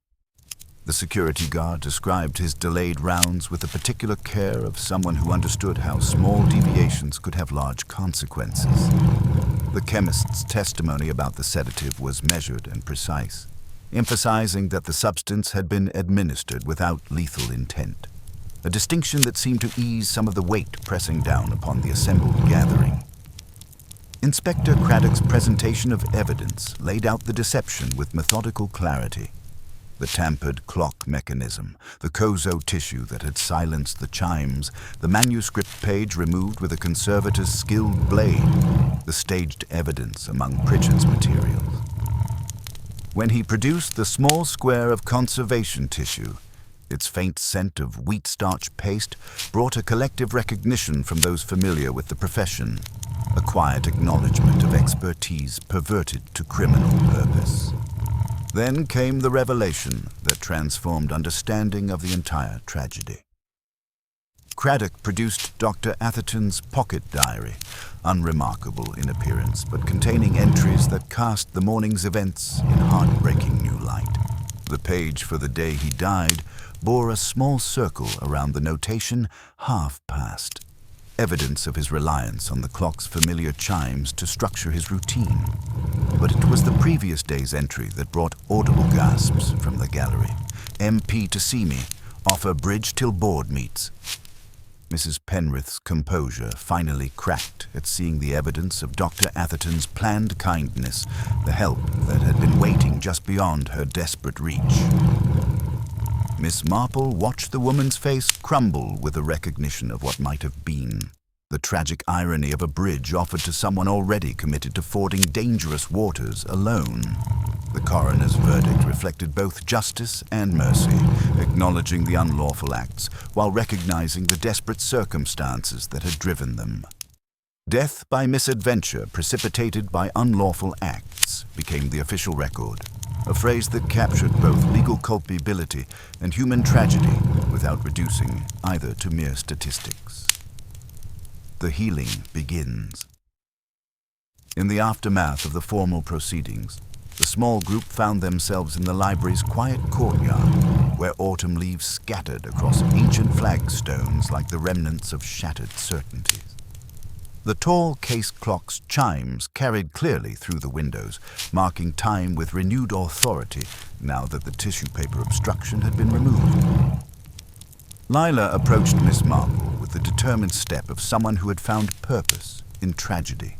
A: The security guard described his delayed rounds with the particular care of someone who understood how small deviations could have large consequences. The chemist's testimony about the sedative was measured and precise, emphasizing that the substance had been administered without lethal intent, a distinction that seemed to ease some of the weight pressing down upon the assembled gathering. Inspector Craddock's presentation of evidence laid out the deception with methodical clarity. The tampered clock mechanism, the kozo tissue that had silenced the chimes, the manuscript page removed with a conservator's skilled blade, the staged evidence among Pritchard's materials. When he produced the small square of conservation tissue, its faint scent of wheat starch paste brought a collective recognition from those familiar with the profession, a quiet acknowledgement of expertise perverted to criminal purpose. Then came the revelation that transformed understanding of the entire tragedy. Craddock produced Dr. Atherton's pocket diary, unremarkable in appearance, but containing entries that cast the morning's events in heartbreaking new light. The page for the day he died bore a small circle around the notation "half past," evidence of his reliance on the clock's familiar chimes to structure his routine. But it was the previous day's entry that brought audible gasps from the gallery. "MP to see me. Offer bridge till board meets." Mrs. Penrith's composure finally cracked at seeing the evidence of Dr. Atherton's planned kindness, the help that had been waiting just beyond her desperate reach. Miss Marple watched the woman's face crumble with the recognition of what might have been. The tragic irony of a bridge offered to someone already committed to fording dangerous waters alone. The coroner's verdict reflected both justice and mercy, acknowledging the unlawful acts while recognizing the desperate circumstances that had driven them. Death by misadventure precipitated by unlawful acts became the official record, a phrase that captured both legal culpability and human tragedy without reducing either to mere statistics. The healing begins. In the aftermath of the formal proceedings, the small group found themselves in the library's quiet courtyard, where autumn leaves scattered across ancient flagstones like the remnants of shattered certainties. The tall case clock's chimes carried clearly through the windows, marking time with renewed authority now that the tissue paper obstruction had been removed. Lila approached Miss Marple with the determined step of someone who had found purpose in tragedy.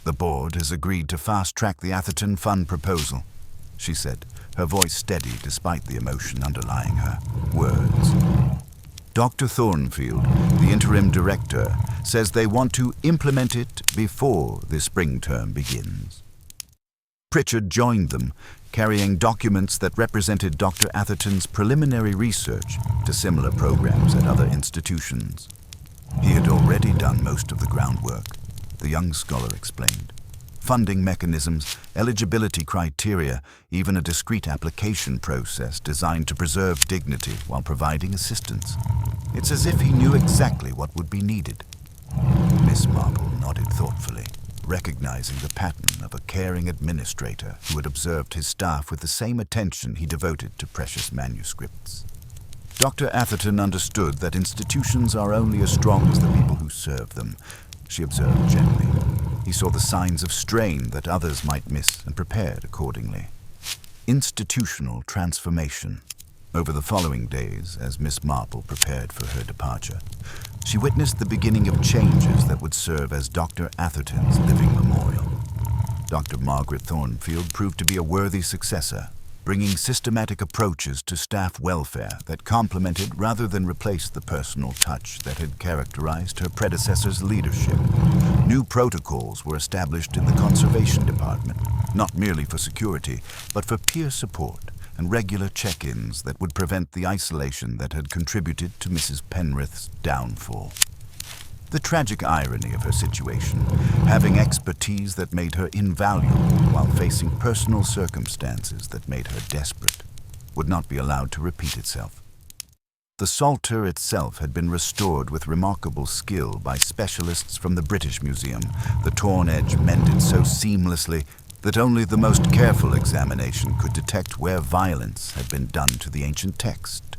A: "The board has agreed to fast-track the Atherton Fund proposal," she said, her voice steady despite the emotion underlying her words. "Dr. Thornfield, the interim director, says they want to implement it before the spring term begins." Pritchard joined them, carrying documents that represented Dr. Atherton's preliminary research to similar programs at other institutions. He had already done most of the groundwork, the young scholar explained. Funding mechanisms, eligibility criteria, even a discrete application process designed to preserve dignity while providing assistance. It's as if he knew exactly what would be needed. Miss Marple nodded thoughtfully, recognizing the pattern of a caring administrator who had observed his staff with the same attention he devoted to precious manuscripts. Dr. Atherton understood that institutions are only as strong as the people who serve them, she observed gently. He saw the signs of strain that others might miss and prepared accordingly. Institutional transformation. Over the following days, as Miss Marple prepared for her departure, she witnessed the beginning of changes that would serve as Dr. Atherton's living memorial. Dr. Margaret Thornfield proved to be a worthy successor, bringing systematic approaches to staff welfare that complemented rather than replaced the personal touch that had characterized her predecessor's leadership. New protocols were established in the conservation department, not merely for security, but for peer support and regular check-ins that would prevent the isolation that had contributed to Mrs. Penrith's downfall. The tragic irony of her situation, having expertise that made her invaluable while facing personal circumstances that made her desperate. would not be allowed to repeat itself. The Psalter itself had been restored with remarkable skill by specialists from the British Museum, the torn edge mended so seamlessly that only the most careful examination could detect where violence had been done to the ancient text.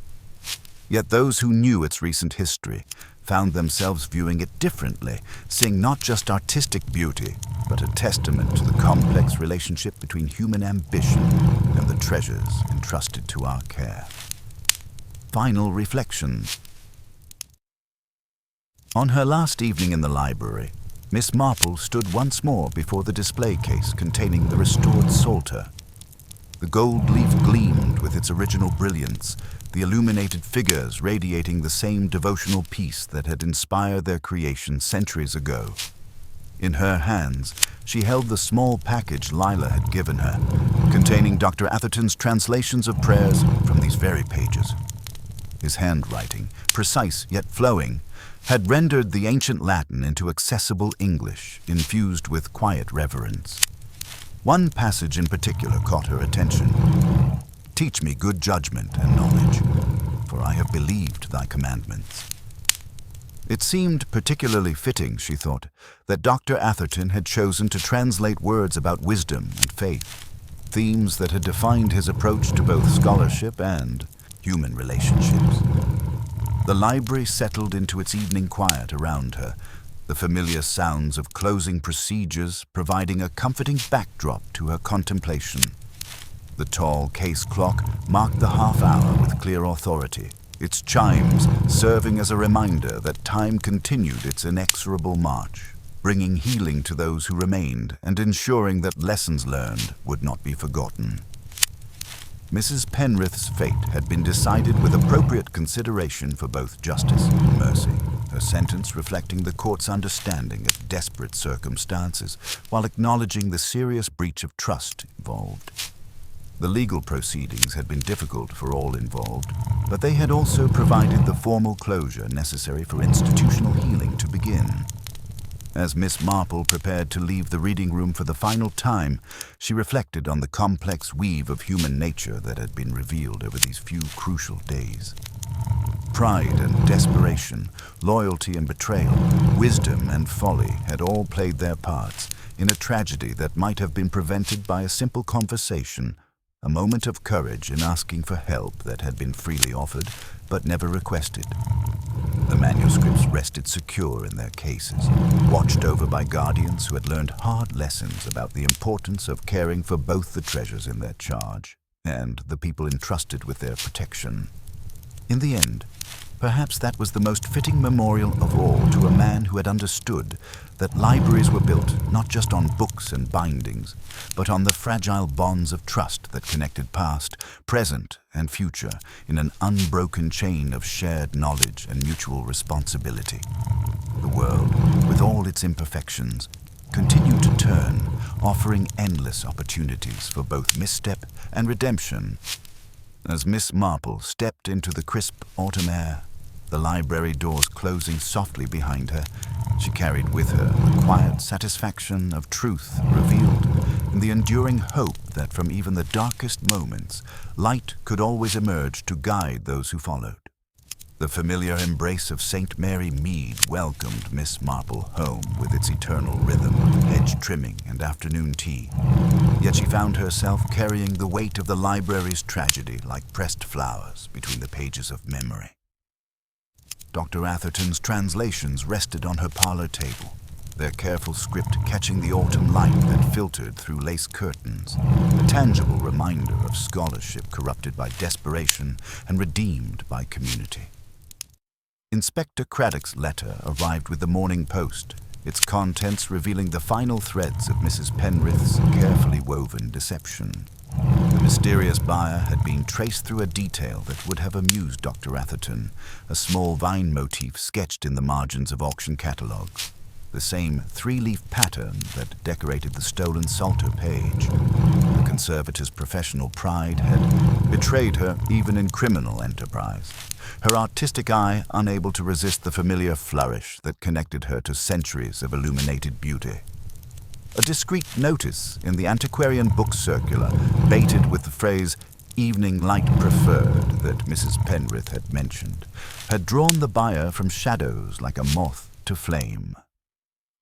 A: Yet those who knew its recent history found themselves viewing it differently, seeing not just artistic beauty, but a testament to the complex relationship between human ambition and the treasures entrusted to our care. Final reflections. On her last evening in the library, Miss Marple stood once more before the display case containing the restored Psalter. The gold leaf gleamed with its original brilliance, the illuminated figures radiating the same devotional peace that had inspired their creation centuries ago. In her hands, she held the small package Lila had given her, containing Dr. Atherton's translations of prayers from these very pages. His handwriting, precise yet flowing, had rendered the ancient Latin into accessible English, infused with quiet reverence. One passage in particular caught her attention. "Teach me good judgment and knowledge, for I have believed thy commandments." It seemed particularly fitting, she thought, that Dr. Atherton had chosen to translate words about wisdom and faith, themes that had defined his approach to both scholarship and human relationships. The library settled into its evening quiet around her, the familiar sounds of closing procedures providing a comforting backdrop to her contemplation. The tall case clock marked the half-hour with clear authority, its chimes serving as a reminder that time continued its inexorable march, bringing healing to those who remained and ensuring that lessons learned would not be forgotten. Mrs. Penrith's fate had been decided with appropriate consideration for both justice and mercy, her sentence reflecting the court's understanding of desperate circumstances while acknowledging the serious breach of trust involved. The legal proceedings had been difficult for all involved, but they had also provided the formal closure necessary for institutional healing to begin. As Miss Marple prepared to leave the reading room for the final time, she reflected on the complex weave of human nature that had been revealed over these few crucial days. Pride and desperation, loyalty and betrayal, wisdom and folly had all played their parts in a tragedy that might have been prevented by a simple conversation, a moment of courage in asking for help that had been freely offered but never requested. The manuscripts rested secure in their cases, watched over by guardians who had learned hard lessons about the importance of caring for both the treasures in their charge and the people entrusted with their protection. In the end, perhaps that was the most fitting memorial of all to a man who had understood that libraries were built not just on books and bindings, but on the fragile bonds of trust that connected past, present, and future in an unbroken chain of shared knowledge and mutual responsibility. The world, with all its imperfections, continued to turn, offering endless opportunities for both misstep and redemption. As Miss Marple stepped into the crisp autumn air, the library doors closing softly behind her, she carried with her the quiet satisfaction of truth revealed and the enduring hope that from even the darkest moments, light could always emerge to guide those who followed. The familiar embrace of St. Mary Mead welcomed Miss Marple home with its eternal rhythm of hedge trimming and afternoon tea. Yet she found herself carrying the weight of the library's tragedy like pressed flowers between the pages of memory. Dr. Atherton's translations rested on her parlor table, their careful script catching the autumn light that filtered through lace curtains, a tangible reminder of scholarship corrupted by desperation and redeemed by community. Inspector Craddock's letter arrived with the Morning Post, its contents revealing the final threads of Mrs. Penrith's carefully woven deception. The mysterious buyer had been traced through a detail that would have amused Dr. Atherton, a small vine motif sketched in the margins of auction catalogues, the same three-leaf pattern that decorated the stolen Psalter page. The conservator's professional pride had betrayed her even in criminal enterprise, her artistic eye unable to resist the familiar flourish that connected her to centuries of illuminated beauty. A discreet notice in the antiquarian book circular, baited with the phrase, evening light preferred that Mrs. Penrith had mentioned had drawn the buyer from shadows like a moth to flame.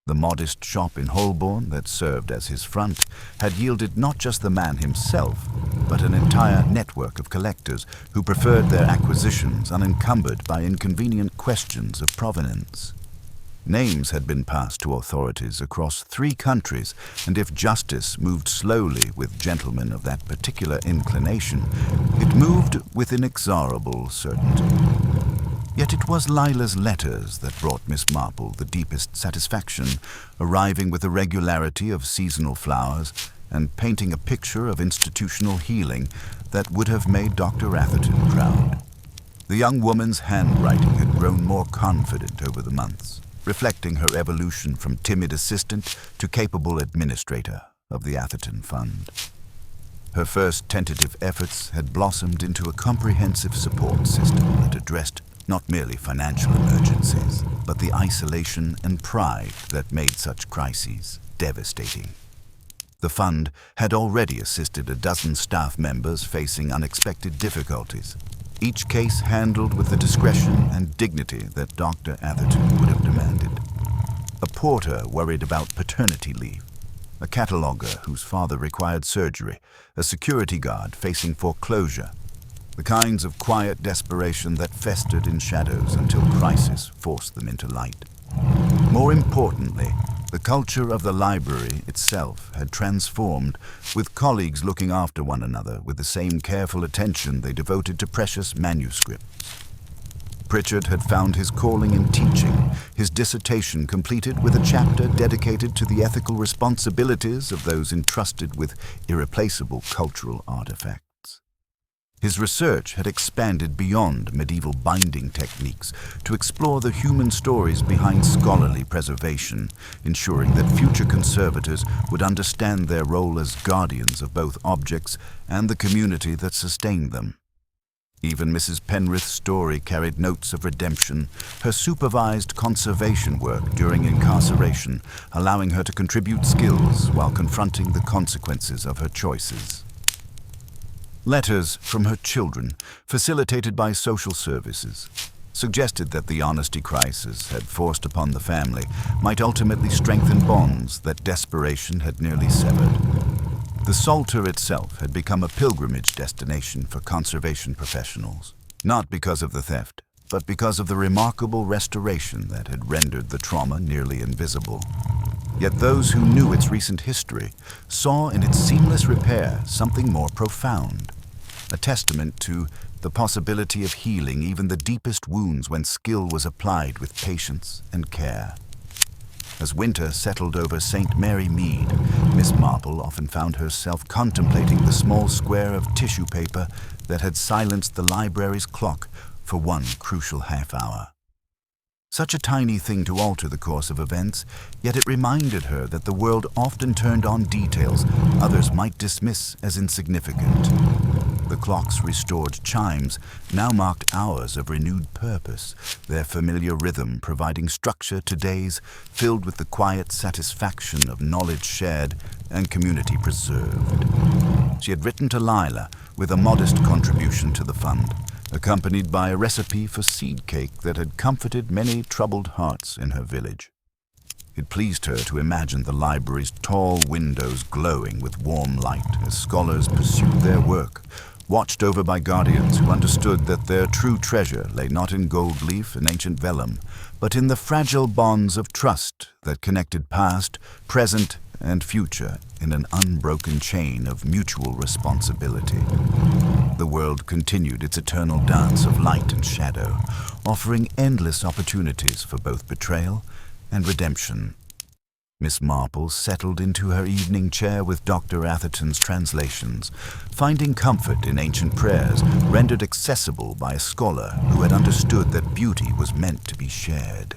A: The modest shop in Holborn that served as his front had yielded not just the man himself, but an entire network of collectors who preferred their acquisitions unencumbered by inconvenient questions of provenance. Names had been passed to authorities across 3 countries, and if justice moved slowly with gentlemen of that particular inclination, it moved with inexorable certainty. Yet it was Lila's letters that brought Miss Marple the deepest satisfaction, arriving with the regularity of seasonal flowers and painting a picture of institutional healing that would have made Dr. Atherton proud. The young woman's handwriting had grown more confident over the months, reflecting her evolution from timid assistant to capable administrator of the Atherton Fund. Her first tentative efforts had blossomed into a comprehensive support system that addressed not merely financial emergencies, but the isolation and pride that made such crises devastating. The fund had already assisted a dozen staff members facing unexpected difficulties, each case handled with the discretion and dignity that Dr. Atherton would have demanded. A porter worried about paternity leave, a cataloger whose father required surgery, a security guard facing foreclosure, the kinds of quiet desperation that festered in shadows until crisis forced them into light. More importantly, the culture of the library itself had transformed, with colleagues looking after one another with the same careful attention they devoted to precious manuscripts. Pritchard had found his calling in teaching, his dissertation completed with a chapter dedicated to the ethical responsibilities of those entrusted with irreplaceable cultural artifacts. His research had expanded beyond medieval binding techniques to explore the human stories behind scholarly preservation, ensuring that future conservators would understand their role as guardians of both objects and the community that sustained them. Even Mrs. Penrith's story carried notes of redemption, her supervised conservation work during incarceration, allowing her to contribute skills while confronting the consequences of her choices. Letters from her children, facilitated by social services, suggested that the honesty crisis had forced upon the family might ultimately strengthen bonds that desperation had nearly severed. The Psalter itself had become a pilgrimage destination for conservation professionals, not because of the theft, but because of the remarkable restoration that had rendered the trauma nearly invisible. Yet those who knew its recent history saw in its seamless repair something more profound, a testament to the possibility of healing even the deepest wounds when skill was applied with patience and care. As winter settled over St. Mary Mead, Miss Marple often found herself contemplating the small square of tissue paper that had silenced the library's clock for one crucial half-hour. Such a tiny thing to alter the course of events, yet it reminded her that the world often turned on details others might dismiss as insignificant. The clock's restored chimes now marked hours of renewed purpose, their familiar rhythm providing structure to days filled with the quiet satisfaction of knowledge shared and community preserved. She had written to Lila with a modest contribution to the fund, accompanied by a recipe for seed cake that had comforted many troubled hearts in her village. It pleased her to imagine the library's tall windows glowing with warm light as scholars pursued their work, watched over by guardians who understood that their true treasure lay not in gold leaf and ancient vellum, but in the fragile bonds of trust that connected past, present, and future in an unbroken chain of mutual responsibility. The world continued its eternal dance of light and shadow, offering endless opportunities for both betrayal and redemption. Miss Marple settled into her evening chair with Dr. Atherton's translations, finding comfort in ancient prayers rendered accessible by a scholar who had understood that beauty was meant to be shared.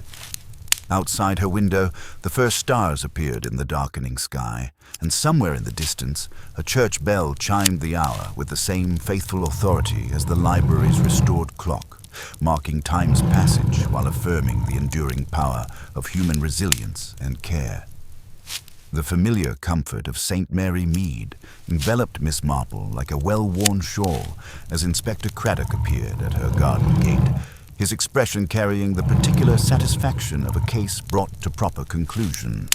A: Outside her window, the first stars appeared in the darkening sky, and somewhere in the distance, a church bell chimed the hour with the same faithful authority as the library's restored clock, marking time's passage while affirming the enduring power of human resilience and care. The familiar comfort of St. Mary Mead enveloped Miss Marple like a well-worn shawl as Inspector Craddock appeared at her garden gate, his expression carrying the particular satisfaction of a case brought to proper conclusion.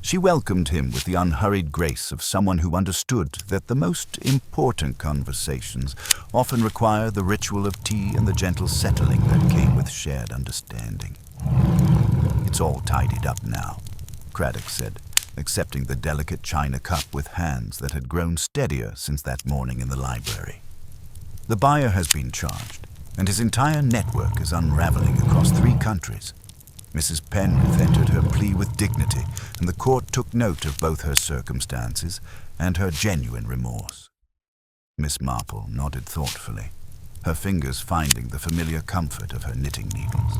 A: She welcomed him with the unhurried grace of someone who understood that the most important conversations often require the ritual of tea and the gentle settling that came with shared understanding. "It's all tidied up now," Craddock said, accepting the delicate china cup with hands that had grown steadier since that morning in the library. "The buyer has been charged, and his entire network is unraveling across 3 countries. Mrs. Penrith entered her plea with dignity, and the court took note of both her circumstances and her genuine remorse." Miss Marple nodded thoughtfully, her fingers finding the familiar comfort of her knitting needles.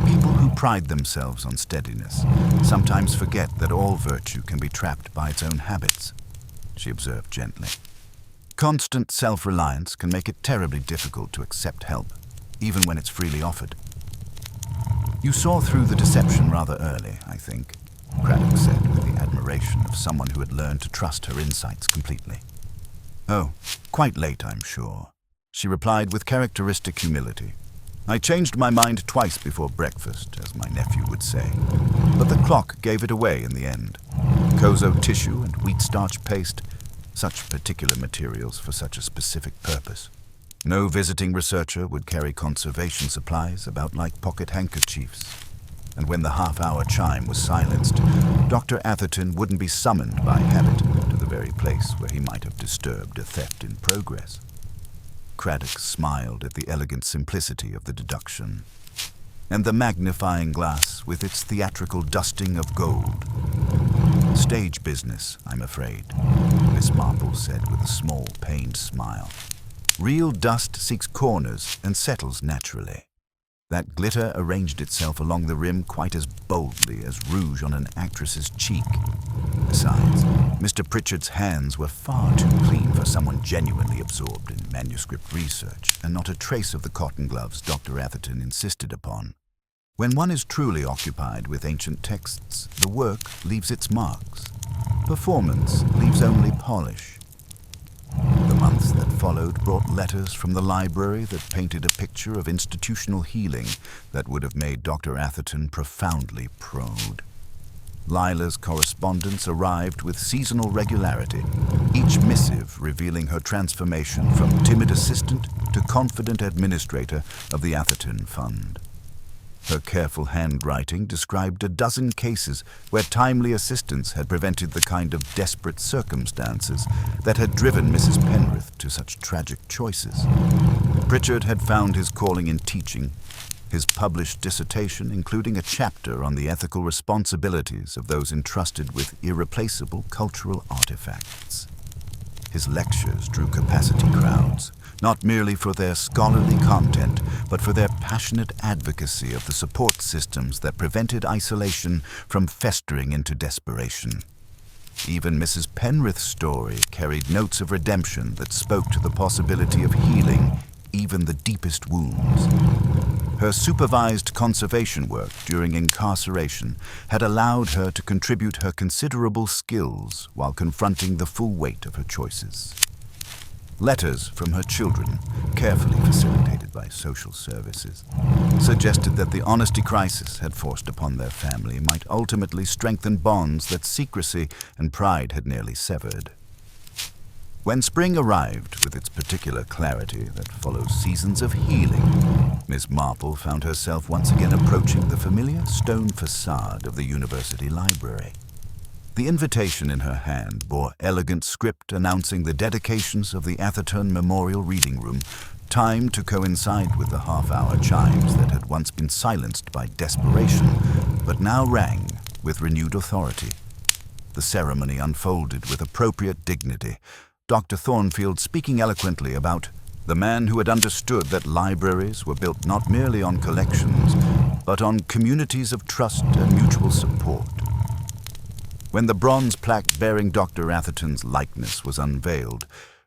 A: "People who pride themselves on steadiness sometimes forget that all virtue can be trapped by its own habits," she observed gently. "Constant self-reliance can make it terribly difficult to accept help, even when it's freely offered." "You saw through the deception rather early, I think," Craddock said with the admiration of someone who had learned to trust her insights completely. "Oh, quite late, I'm sure," she replied with characteristic humility. "I changed my mind twice before breakfast, as my nephew would say, but the clock gave it away in the end. Kozo tissue and wheat starch paste, such particular materials for such a specific purpose. No visiting researcher would carry conservation supplies about like pocket handkerchiefs. And when the half-hour chime was silenced, Dr. Atherton wouldn't be summoned by habit to the very place where he might have disturbed a theft in progress." Craddock smiled at the elegant simplicity of the deduction. "And the magnifying glass with its theatrical dusting of gold. Stage business, I'm afraid," Miss Marple said with a small, pained smile. "Real dust seeks corners and settles naturally. That glitter arranged itself along the rim quite as boldly as rouge on an actress's cheek. Besides, Mr. Pritchard's hands were far too clean for someone genuinely absorbed in manuscript research, and not a trace of the cotton gloves Dr. Atherton insisted upon. When one is truly occupied with ancient texts, the work leaves its marks. Performance leaves only polish." The months that followed brought letters from the library that painted a picture of institutional healing that would have made Dr. Atherton profoundly proud. Lila's correspondence arrived with seasonal regularity, each missive revealing her transformation from timid assistant to confident administrator of the Atherton Fund. Her careful handwriting described a dozen cases where timely assistance had prevented the kind of desperate circumstances that had driven Mrs. Penrith to such tragic choices. Pritchard had found his calling in teaching, his published dissertation including a chapter on the ethical responsibilities of those entrusted with irreplaceable cultural artifacts. His lectures drew capacity crowds, not merely for their scholarly content, but for their passionate advocacy of the support systems that prevented isolation from festering into desperation. Even Mrs. Penrith's story carried notes of redemption that spoke to the possibility of healing even the deepest wounds. Her supervised conservation work during incarceration had allowed her to contribute her considerable skills while confronting the full weight of her choices. Letters from her children, carefully facilitated by social services, suggested that the honesty crisis had forced upon their family might ultimately strengthen bonds that secrecy and pride had nearly severed. When spring arrived with its particular clarity that follows seasons of healing, Miss Marple found herself once again approaching the familiar stone facade of the university library. The invitation in her hand bore elegant script announcing the dedications of the Atherton Memorial Reading Room, timed to coincide with the half-hour chimes that had once been silenced by desperation, but now rang with renewed authority. The ceremony unfolded with appropriate dignity, Dr. Thornfield speaking eloquently about the man who had understood that libraries were built not merely on collections, but on communities of trust and mutual support. When the bronze plaque bearing Dr. Atherton's likeness was unveiled,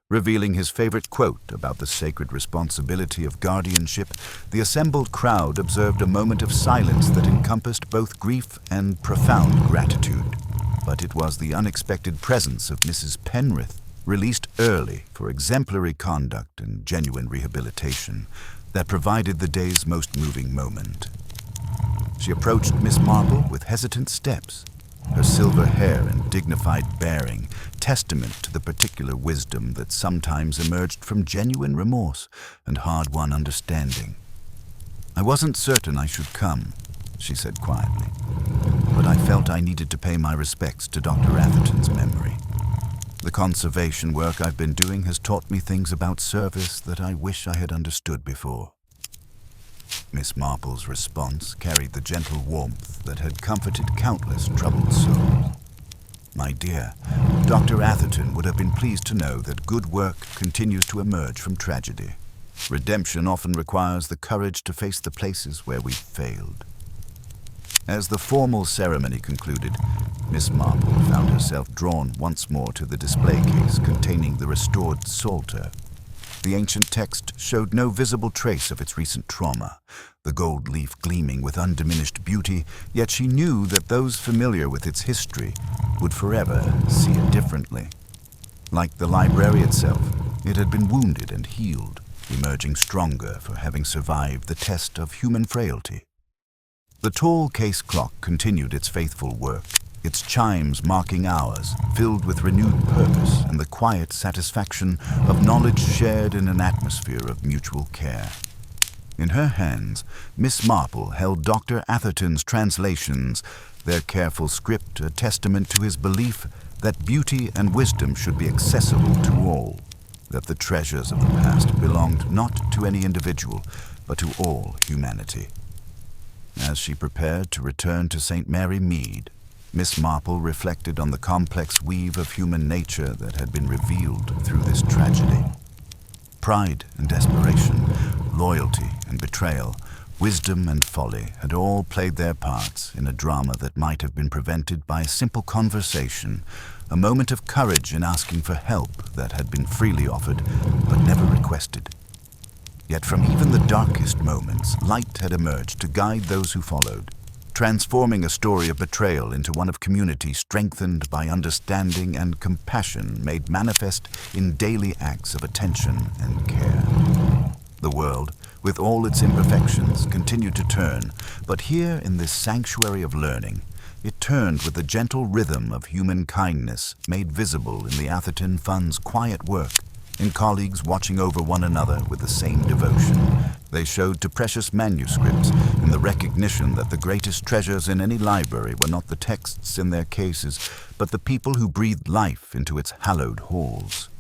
A: revealing his favorite quote about the sacred responsibility of guardianship, the assembled crowd observed a moment of silence that encompassed both grief and profound gratitude. but it was the unexpected presence of Mrs. Penrith, released early for exemplary conduct and genuine rehabilitation, that provided the day's most moving moment. She approached Miss Marple with hesitant steps, her silver hair and dignified bearing testament to the particular wisdom that sometimes emerged from genuine remorse and hard-won understanding. "I wasn't certain I should come," she said quietly, "but I felt I needed to pay my respects to Dr. Atherton's memory. The conservation work I've been doing has taught me things about service that I wish I had understood before." Miss Marple's response carried the gentle warmth that had comforted countless troubled souls. "My dear, Dr. Atherton would have been pleased to know that good work continues to emerge from tragedy. Redemption often requires the courage to face the places where we've failed." As the formal ceremony concluded, Miss Marple found herself drawn once more to the display case containing the restored Psalter. The ancient text showed no visible trace of its recent trauma, the gold leaf gleaming with undiminished beauty, yet she knew that those familiar with its history would forever see it differently. Like the library itself, it had been wounded and healed, emerging stronger for having survived the test of human frailty. The tall case clock continued its faithful work, its chimes marking hours, filled with renewed purpose and the quiet satisfaction of knowledge shared in an atmosphere of mutual care. In her hands, Miss Marple held Dr. Atherton's translations, their careful script a testament to his belief that beauty and wisdom should be accessible to all, that the treasures of the past belonged not to any individual, but to all humanity. As she prepared to return to St. Mary Mead, Miss Marple reflected on the complex weave of human nature that had been revealed through this tragedy. Pride and desperation, loyalty and betrayal, wisdom and folly had all played their parts in a drama that might have been prevented by a simple conversation, a moment of courage in asking for help that had been freely offered but never requested. Yet from even the darkest moments, light had emerged to guide those who followed, transforming a story of betrayal into one of community strengthened by understanding and compassion made manifest in daily acts of attention and care. The world, with all its imperfections, continued to turn, but here in this sanctuary of learning, it turned with the gentle rhythm of human kindness made visible in the Atherton Fund's quiet work, in colleagues watching over one another with the same devotion they showed to precious manuscripts, in the recognition that the greatest treasures in any library were not the texts in their cases, but the people who breathed life into its hallowed halls.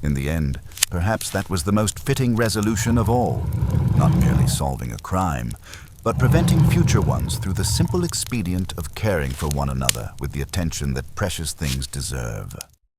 A: In the end, perhaps that was the most fitting resolution of all, not merely solving a crime, but preventing future ones through the simple expedient of caring for one another with the attention that precious things deserve.